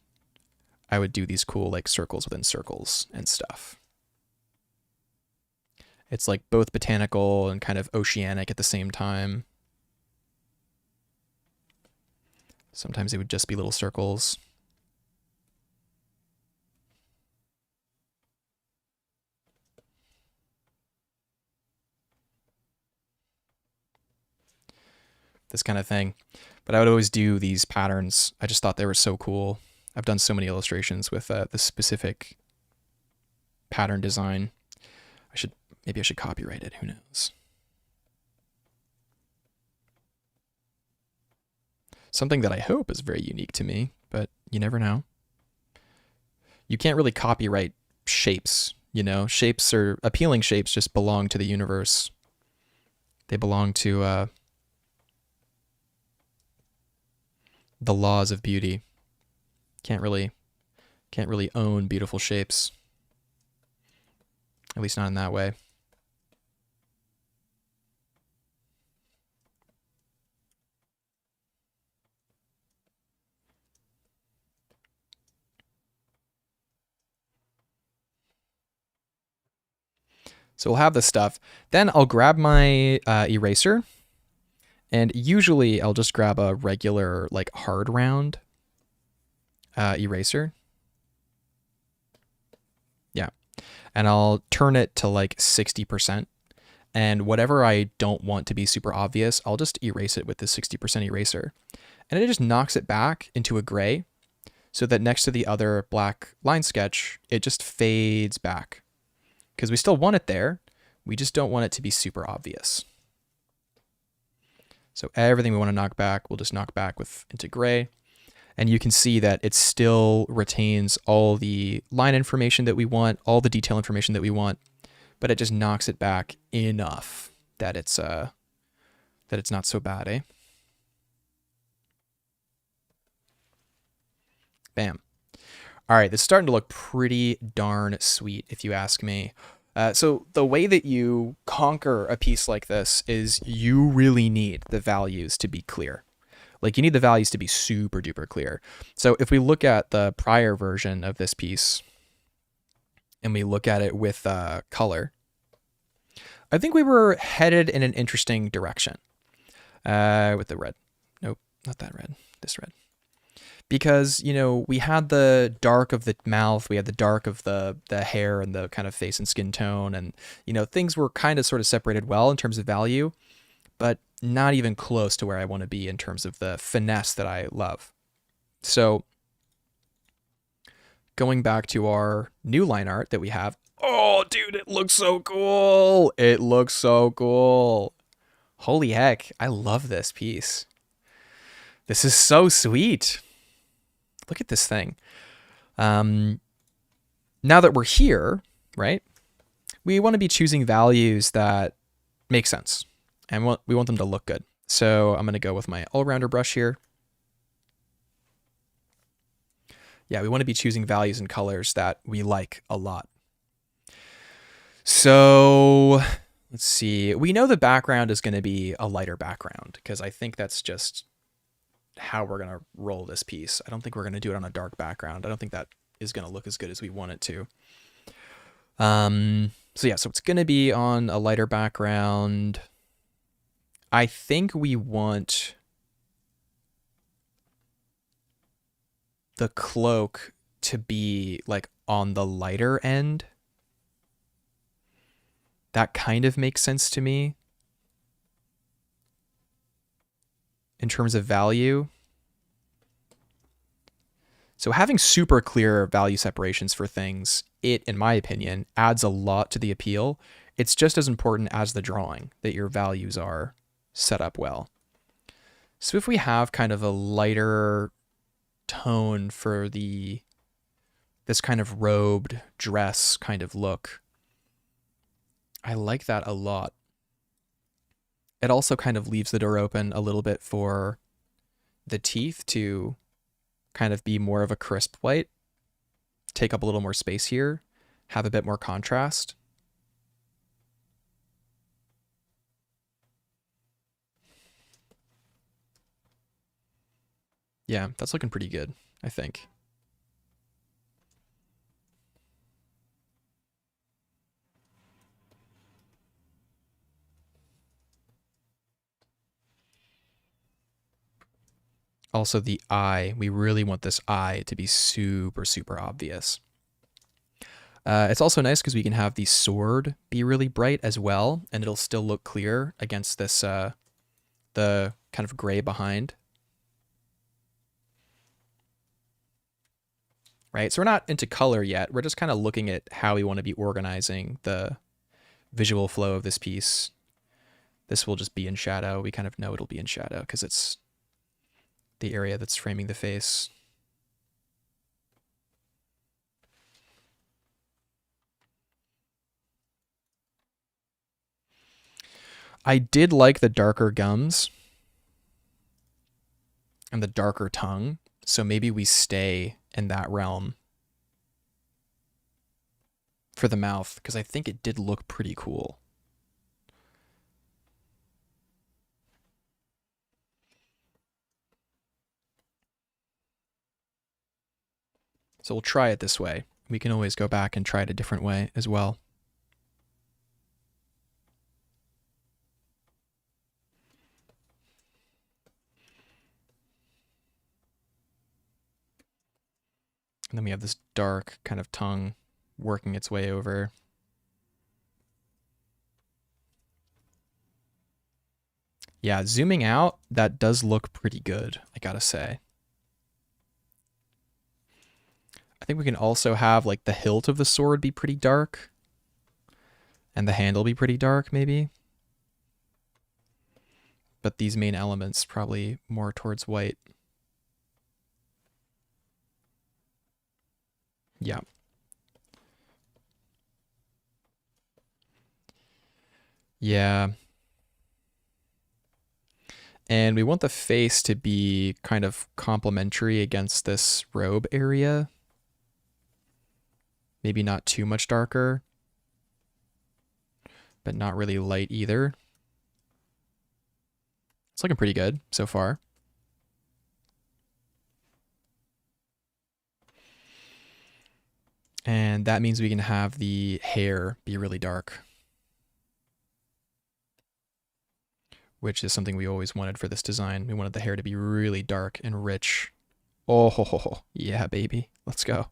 I would do these cool like circles within circles and stuff. It's like both botanical and kind of oceanic at the same time. Sometimes it would just be little circles. This kind of thing. But I would always do these patterns. I just thought they were so cool. I've done so many illustrations with the specific pattern design. Maybe I should copyright it. Who knows? Something that I hope is very unique to me, but you never know. You can't really copyright shapes, you know? Shapes or appealing shapes just belong to the universe. They belong to the laws of beauty. Can't really own beautiful shapes. At least not in that way. So we'll have this stuff. Then I'll grab my eraser, and usually I'll just grab a regular like hard round eraser. Yeah. And I'll turn it to like 60%. And whatever I don't want to be super obvious, I'll just erase it with the 60% eraser. And it just knocks it back into a gray so that next to the other black line sketch, it just fades back. Because we still want it there, we just don't want it to be super obvious. So everything we want to knock back, we'll just knock back into gray. And you can see that it still retains all the line information that we want, all the detail information that we want, but it just knocks it back enough that it's not so bad, eh? Bam. All right, this is starting to look pretty darn sweet, if you ask me. So the way that you conquer a piece like this is you really need the values to be clear. Like you need the values to be super duper clear. So if we look at the prior version of this piece and we look at it with color, I think we were headed in an interesting direction with the red. Nope, not that red, this red. because, you know, we had the dark of the mouth, we had the dark of the hair and the kind of face and skin tone, and, you know, things were kind of sort of separated well in terms of value, but not even close to where I want to be in terms of the finesse that I love. So going back to our new line art that we have, oh dude, it looks so cool. It looks so cool. Holy heck, I love this piece. This is so sweet. Look at this thing. Now that we're here, right, we want to be choosing values that make sense, and we want them to look good. So I'm going to go with my all-rounder brush here. Yeah, we want to be choosing values and colors that we like a lot. So let's see. We know the background is going to be a lighter background because I think that's just how we're going to roll this piece. I don't think we're going to do it on a dark background. I don't think that is going to look as good as we want it to. So yeah, so it's going to be on a lighter background. I think we want the cloak to be like on the lighter end. That kind of makes sense to me in terms of value. So having super clear value separations for things, in my opinion, adds a lot to the appeal. It's just as important as the drawing that your values are set up well. So if we have kind of a lighter tone for this kind of robed dress kind of look, I like that a lot. It also kind of leaves the door open a little bit for the teeth to kind of be more of a crisp white, take up a little more space here, have a bit more contrast. Yeah, that's looking pretty good, I think. Also the eye, we really want this eye to be super, super obvious. It's also nice because we can have the sword be really bright as well, and it'll still look clear against this, the kind of gray behind. Right, so we're not into color yet. We're just kind of looking at how we want to be organizing the visual flow of this piece. This will just be in shadow. We kind of know it'll be in shadow because it's the area that's framing the face. I did like the darker gums and the darker tongue, so maybe we stay in that realm for the mouth because I think it did look pretty cool. So we'll try it this way. We can always go back and try it a different way as well. And then we have this dark kind of tongue working its way over. Yeah, zooming out, that does look pretty good, I gotta say. I think we can also have like the hilt of the sword be pretty dark. And the handle be pretty dark, maybe. But these main elements probably more towards white. Yeah. Yeah. And we want the face to be kind of complementary against this robe area. Maybe not too much darker, but not really light either. It's looking pretty good so far. And that means we can have the hair be really dark, which is something we always wanted for this design. We wanted the hair to be really dark and rich Oh, ho, ho, ho. Yeah, baby. Let's go.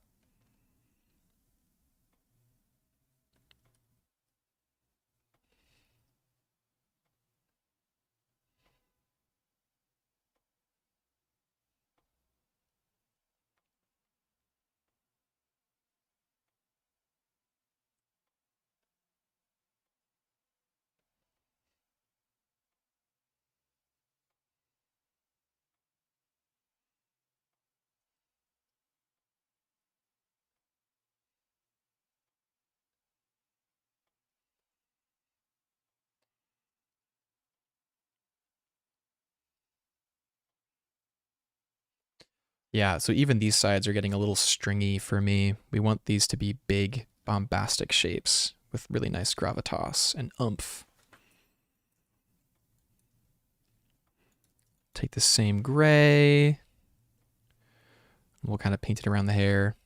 Yeah, so even these sides are getting a little stringy for me. We want these to be big, bombastic shapes with really nice gravitas and oomph. Take the same gray. We'll kind of paint it around the hair.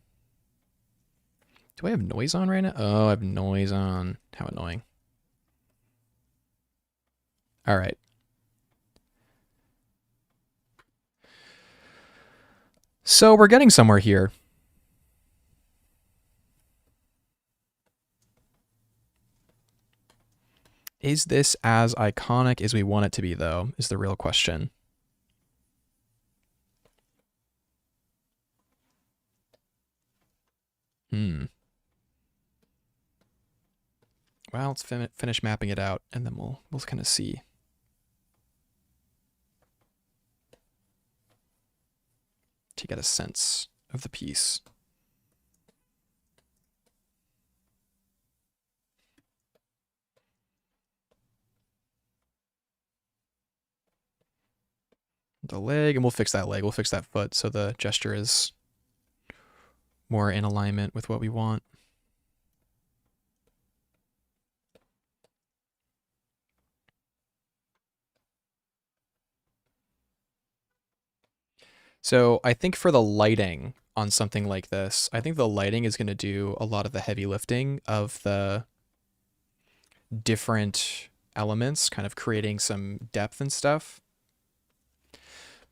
Do I have noise on right now? Oh, I have noise on. How annoying. All right. So we're getting somewhere here. Is this as iconic as we want it to be, though, is the real question. Well, let's finish mapping it out, and then we'll kind of see. To get a sense of the piece. The leg, and we'll fix that leg. We'll fix that foot so the gesture is more in alignment with what we want. So I think for the lighting on something like this, I think the lighting is going to do a lot of the heavy lifting of the different elements, kind of creating some depth and stuff.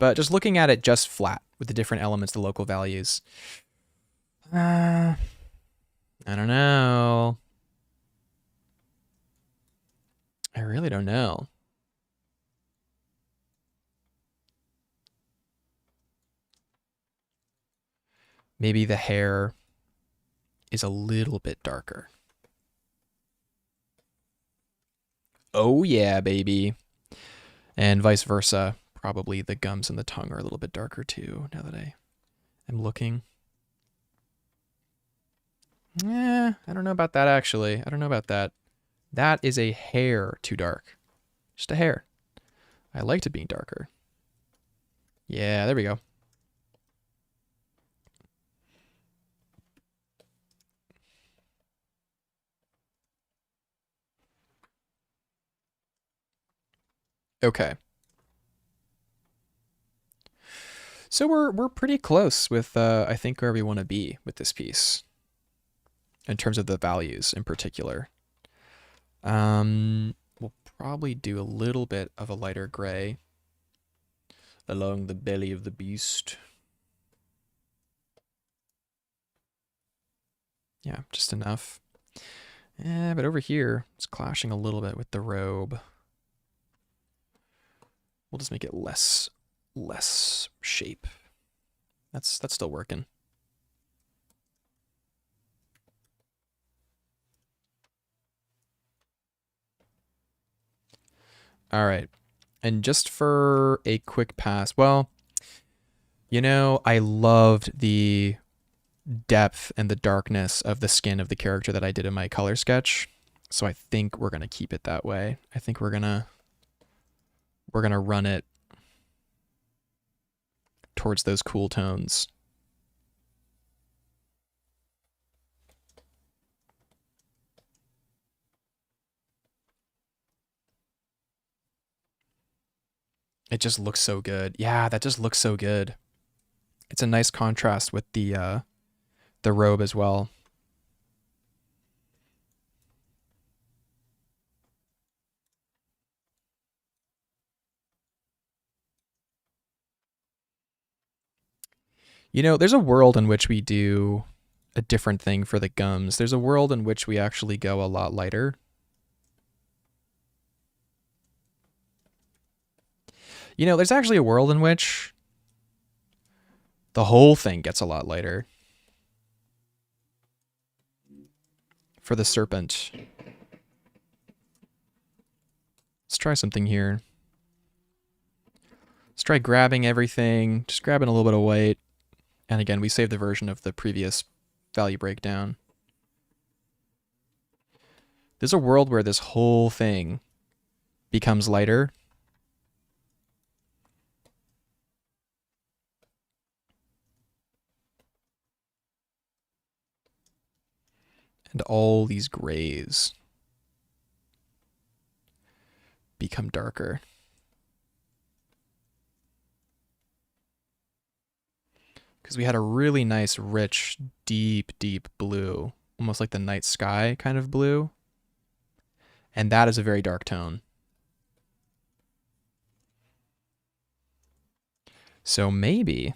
But just looking at it just flat with the different elements, the local values, I don't know. I really don't know. Maybe the hair is a little bit darker. Oh yeah, baby. And vice versa. Probably the gums and the tongue are a little bit darker too, now that I am looking. I don't know about that actually. I don't know about that. That is a hair too dark. Just a hair. I liked it being darker. Yeah, there we go. Okay. So we're pretty close with I think where we want to be with this piece in terms of the values in particular. We'll probably do a little bit of a lighter gray along the belly of the beast. Yeah, just enough. Yeah, but over here, it's clashing a little bit with the robe. We'll just make it less shape. That's still working. All right. And just for a quick pass, well, you know, I loved the depth and the darkness of the skin of the character that I did in my color sketch. So I think we're going to keep it that way. I think we're going to run it towards those cool tones. It just looks so good. Yeah, that just looks so good. It's a nice contrast with the robe as well. You know, there's a world in which we do a different thing for the gums. There's a world in which we actually go a lot lighter. You know, there's actually a world in which the whole thing gets a lot lighter. For the serpent. Let's try something here. Let's try grabbing everything, just grabbing a little bit of white. And again, we saved the version of the previous value breakdown. There's a world where this whole thing becomes lighter. And all these grays become darker. Because we had a really nice, rich, deep, deep blue, almost like the night sky kind of blue. And that is a very dark tone. So maybe,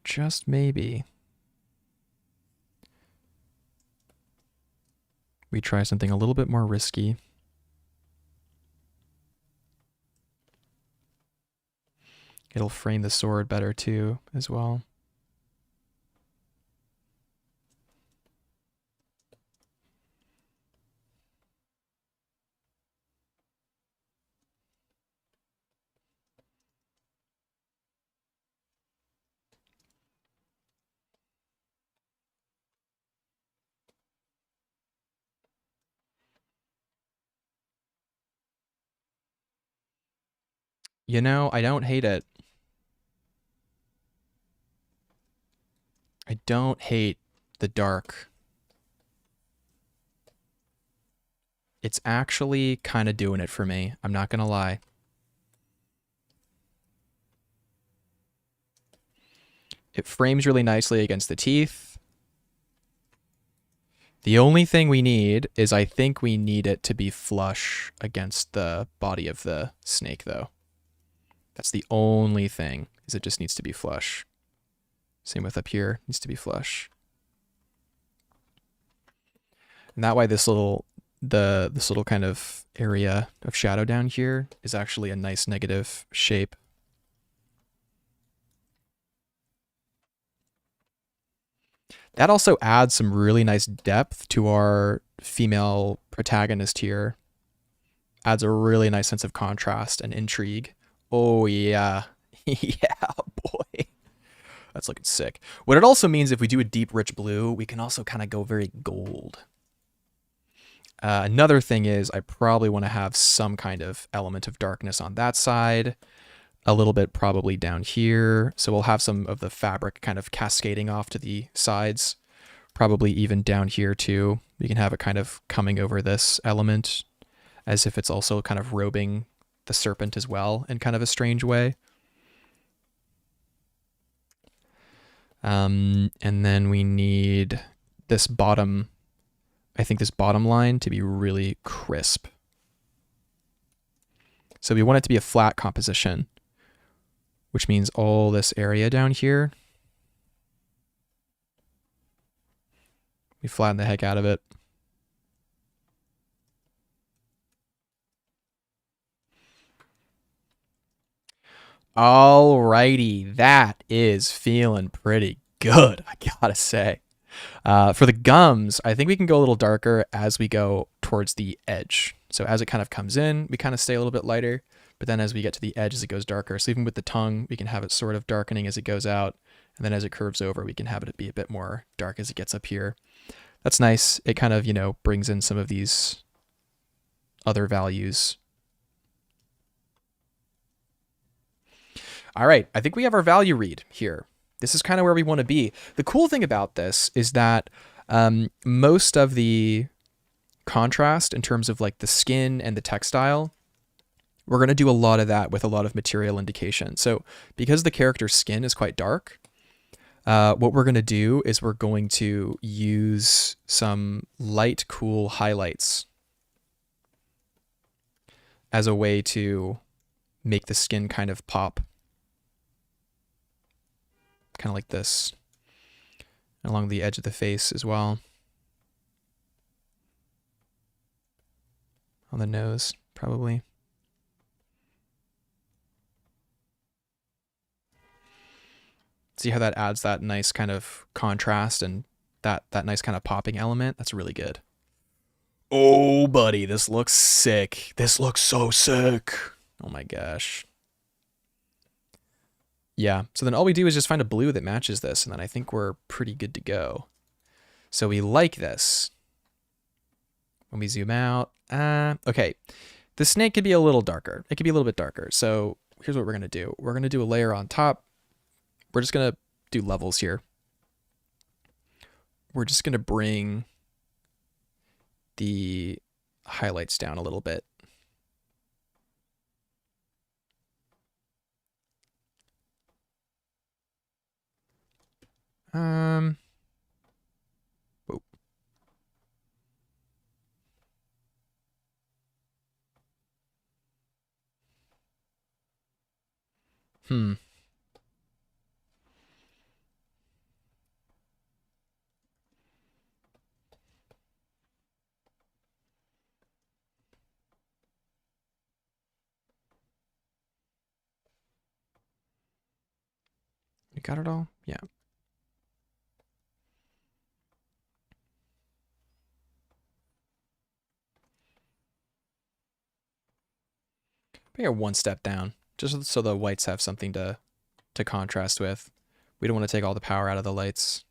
just maybe, we try something a little bit more risky. It'll frame the sword better too, as well. You know, I don't hate it. I don't hate the dark. It's actually kind of doing it for me. I'm not going to lie. It frames really nicely against the teeth. The only thing we need is I think we need it to be flush against the body of the snake, though. That's the only thing, is it just needs to be flush. Same with up here, needs to be flush. And that way this little kind of area of shadow down here is actually a nice negative shape. That also adds some really nice depth to our female protagonist here. Adds a really nice sense of contrast and intrigue. Oh yeah. Yeah, boy. That's looking sick. What it also means, if we do a deep, rich blue, we can also kind of go very gold. Another thing is I probably want to have some kind of element of darkness on that side. A little bit probably down here. So we'll have some of the fabric kind of cascading off to the sides. Probably even down here too. We can have it kind of coming over this element as if it's also kind of robing the serpent as well in kind of a strange way. And then we need this bottom, I think this bottom line to be really crisp. So we want it to be a flat composition, which means all this area down here, we flatten the heck out of it. Alrighty, that is feeling pretty good, I gotta say. For the gums, I think we can go a little darker as we go towards the edge. So as it kind of comes in, we kind of stay a little bit lighter, but then as we get to the edge, as it goes darker. So even with the tongue, we can have it sort of darkening as it goes out. And then as it curves over, we can have it be a bit more dark as it gets up here. That's nice. It kind of, you know, brings in some of these other values. All right, I think we have our value read here. This is kind of where we want to be. The cool thing about this is that most of the contrast in terms of like the skin and the textile, we're going to do a lot of that with a lot of material indication. So because the character's skin is quite dark, what we're going to do is we're going to use some light, cool highlights as a way to make the skin kind of pop. kind of like this, along the edge of the face as well. On the nose, probably. See how that adds that nice kind of contrast and that nice kind of popping element? That's really good. Oh, buddy, this looks sick. This looks so sick. Oh my gosh. Yeah, so then all we do is just find a blue that matches this, and then I think we're pretty good to go. So we like this. When we zoom out, okay. The snake could be a little darker. It could be a little bit darker. So here's what we're gonna do. We're gonna do a layer on top. We're just gonna do levels here. We're just gonna bring the highlights down a little bit. Whoa. You got it all? Yeah. Bring it one step down, just so the whites have something to contrast with. We don't want to take all the power out of the lights.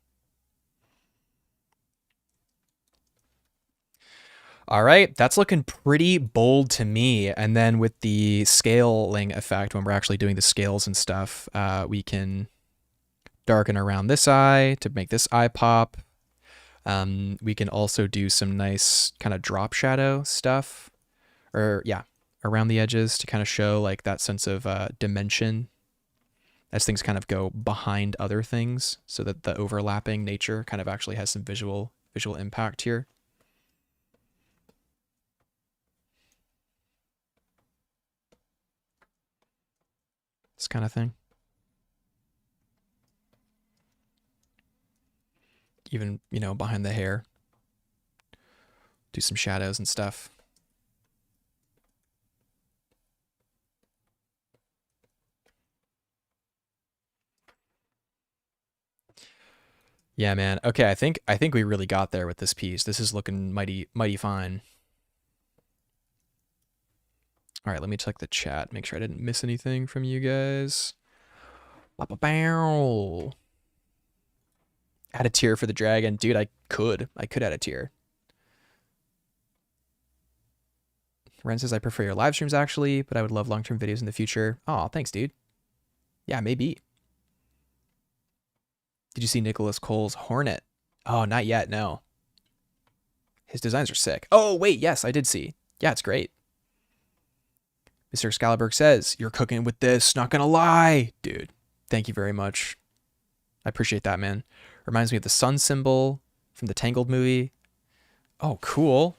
All right, that's looking pretty bold to me. And then with the scaling effect, when we're actually doing the scales and stuff, we can darken around this eye to make this eye pop. We can also do some nice kind of drop shadow stuff, or yeah, around the edges to kind of show like that sense of dimension as things kind of go behind other things, so that the overlapping nature kind of actually has some visual impact here. This kind of thing. Even, you know, behind the hair. Do some shadows and stuff. Yeah, man. Okay, I think we really got there with this piece. This is looking mighty fine. All right, let me check the chat. Make sure I didn't miss anything from you guys. Bow. Add a tier for the dragon. Dude, I could add a tier. Ren says, I prefer your live streams actually, but I would love long-term videos in the future. Oh, thanks, dude. Yeah, maybe. Did you see Nicholas Cole's Hornet? Oh, not yet, no. His designs are sick. Oh, wait, yes, I did see. Yeah, it's great. Mr. Scalaberg says, you're cooking with this, not gonna lie. Dude, thank you very much. I appreciate that, man. Reminds me of the sun symbol from the Tangled movie. Oh, cool.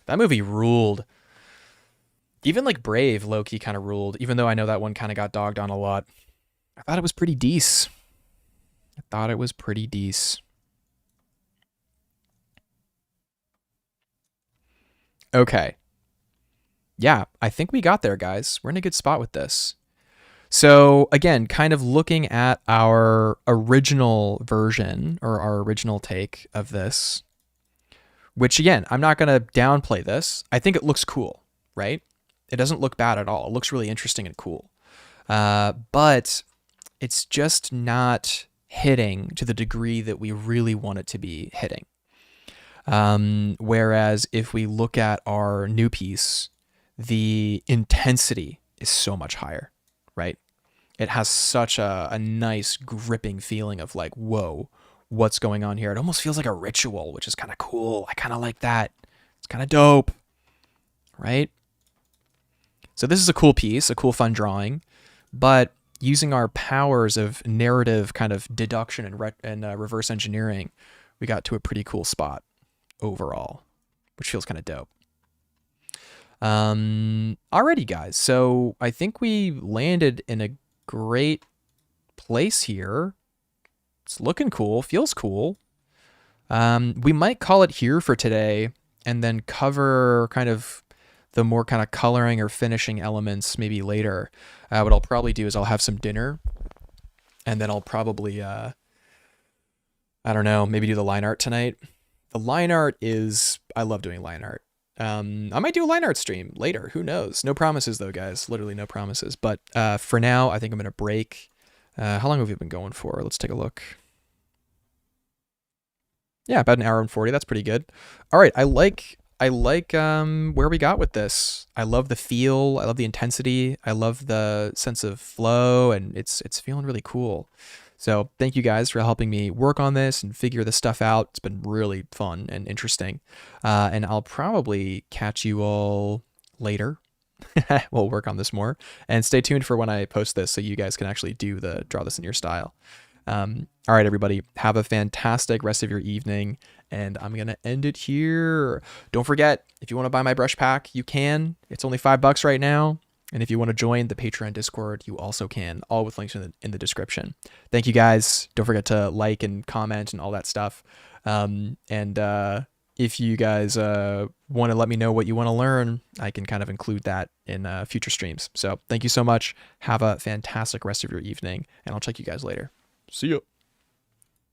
That movie ruled. Even like Brave, low-key kind of ruled, even though I know that one kind of got dogged on a lot. I thought it was pretty decent. Okay. Yeah, I think we got there, guys. We're in a good spot with this. So again, kind of looking at our original version or our original take of this, which again, I'm not going to downplay this. I think it looks cool, right? It doesn't look bad at all. It looks really interesting and cool. But it's just not hitting to the degree that we really want it to be hitting. Whereas if we look at our new piece, the intensity is so much higher, right? It has such a nice gripping feeling of like, whoa, what's going on here? It almost feels like a ritual, which is kind of cool. I kind of like that. It's kind of dope, right? So this is a cool piece, a cool fun drawing, but using our powers of narrative kind of deduction and reverse engineering, we got to a pretty cool spot overall, which feels kind of dope. Alrighty, guys. So I think we landed in a great place here. It's looking cool. Feels cool. We might call it here for today and then cover kind of the more kind of coloring or finishing elements maybe later. What I'll probably do is I'll have some dinner and then I'll probably, I don't know, maybe do the line art tonight. The line art is, I love doing line art. I might do a line art stream later. Who knows? No promises though, guys. Literally no promises. But for now, I think I'm going to break. How long have we been going for? Let's take a look. Yeah, about an hour and 40. That's pretty good. All right. I like where we got with this. I love the feel. I love the intensity. I love the sense of flow, and it's feeling really cool. So thank you guys for helping me work on this and figure this stuff out. It's been really fun and interesting. And I'll probably catch you all later. We'll work on this more. And stay tuned for when I post this so you guys can actually do the draw this in your style. All right, everybody. Have a fantastic rest of your evening. And I'm going to end it here. Don't forget, if you want to buy my brush pack, you can. It's only $5 right now. And if you want to join the Patreon Discord, you also can, all with links in the description. Thank you guys. Don't forget to like and comment and all that stuff. If you guys want to let me know what you want to learn, I can kind of include that in future streams. So thank you so much. Have a fantastic rest of your evening, and I'll check you guys later. See ya.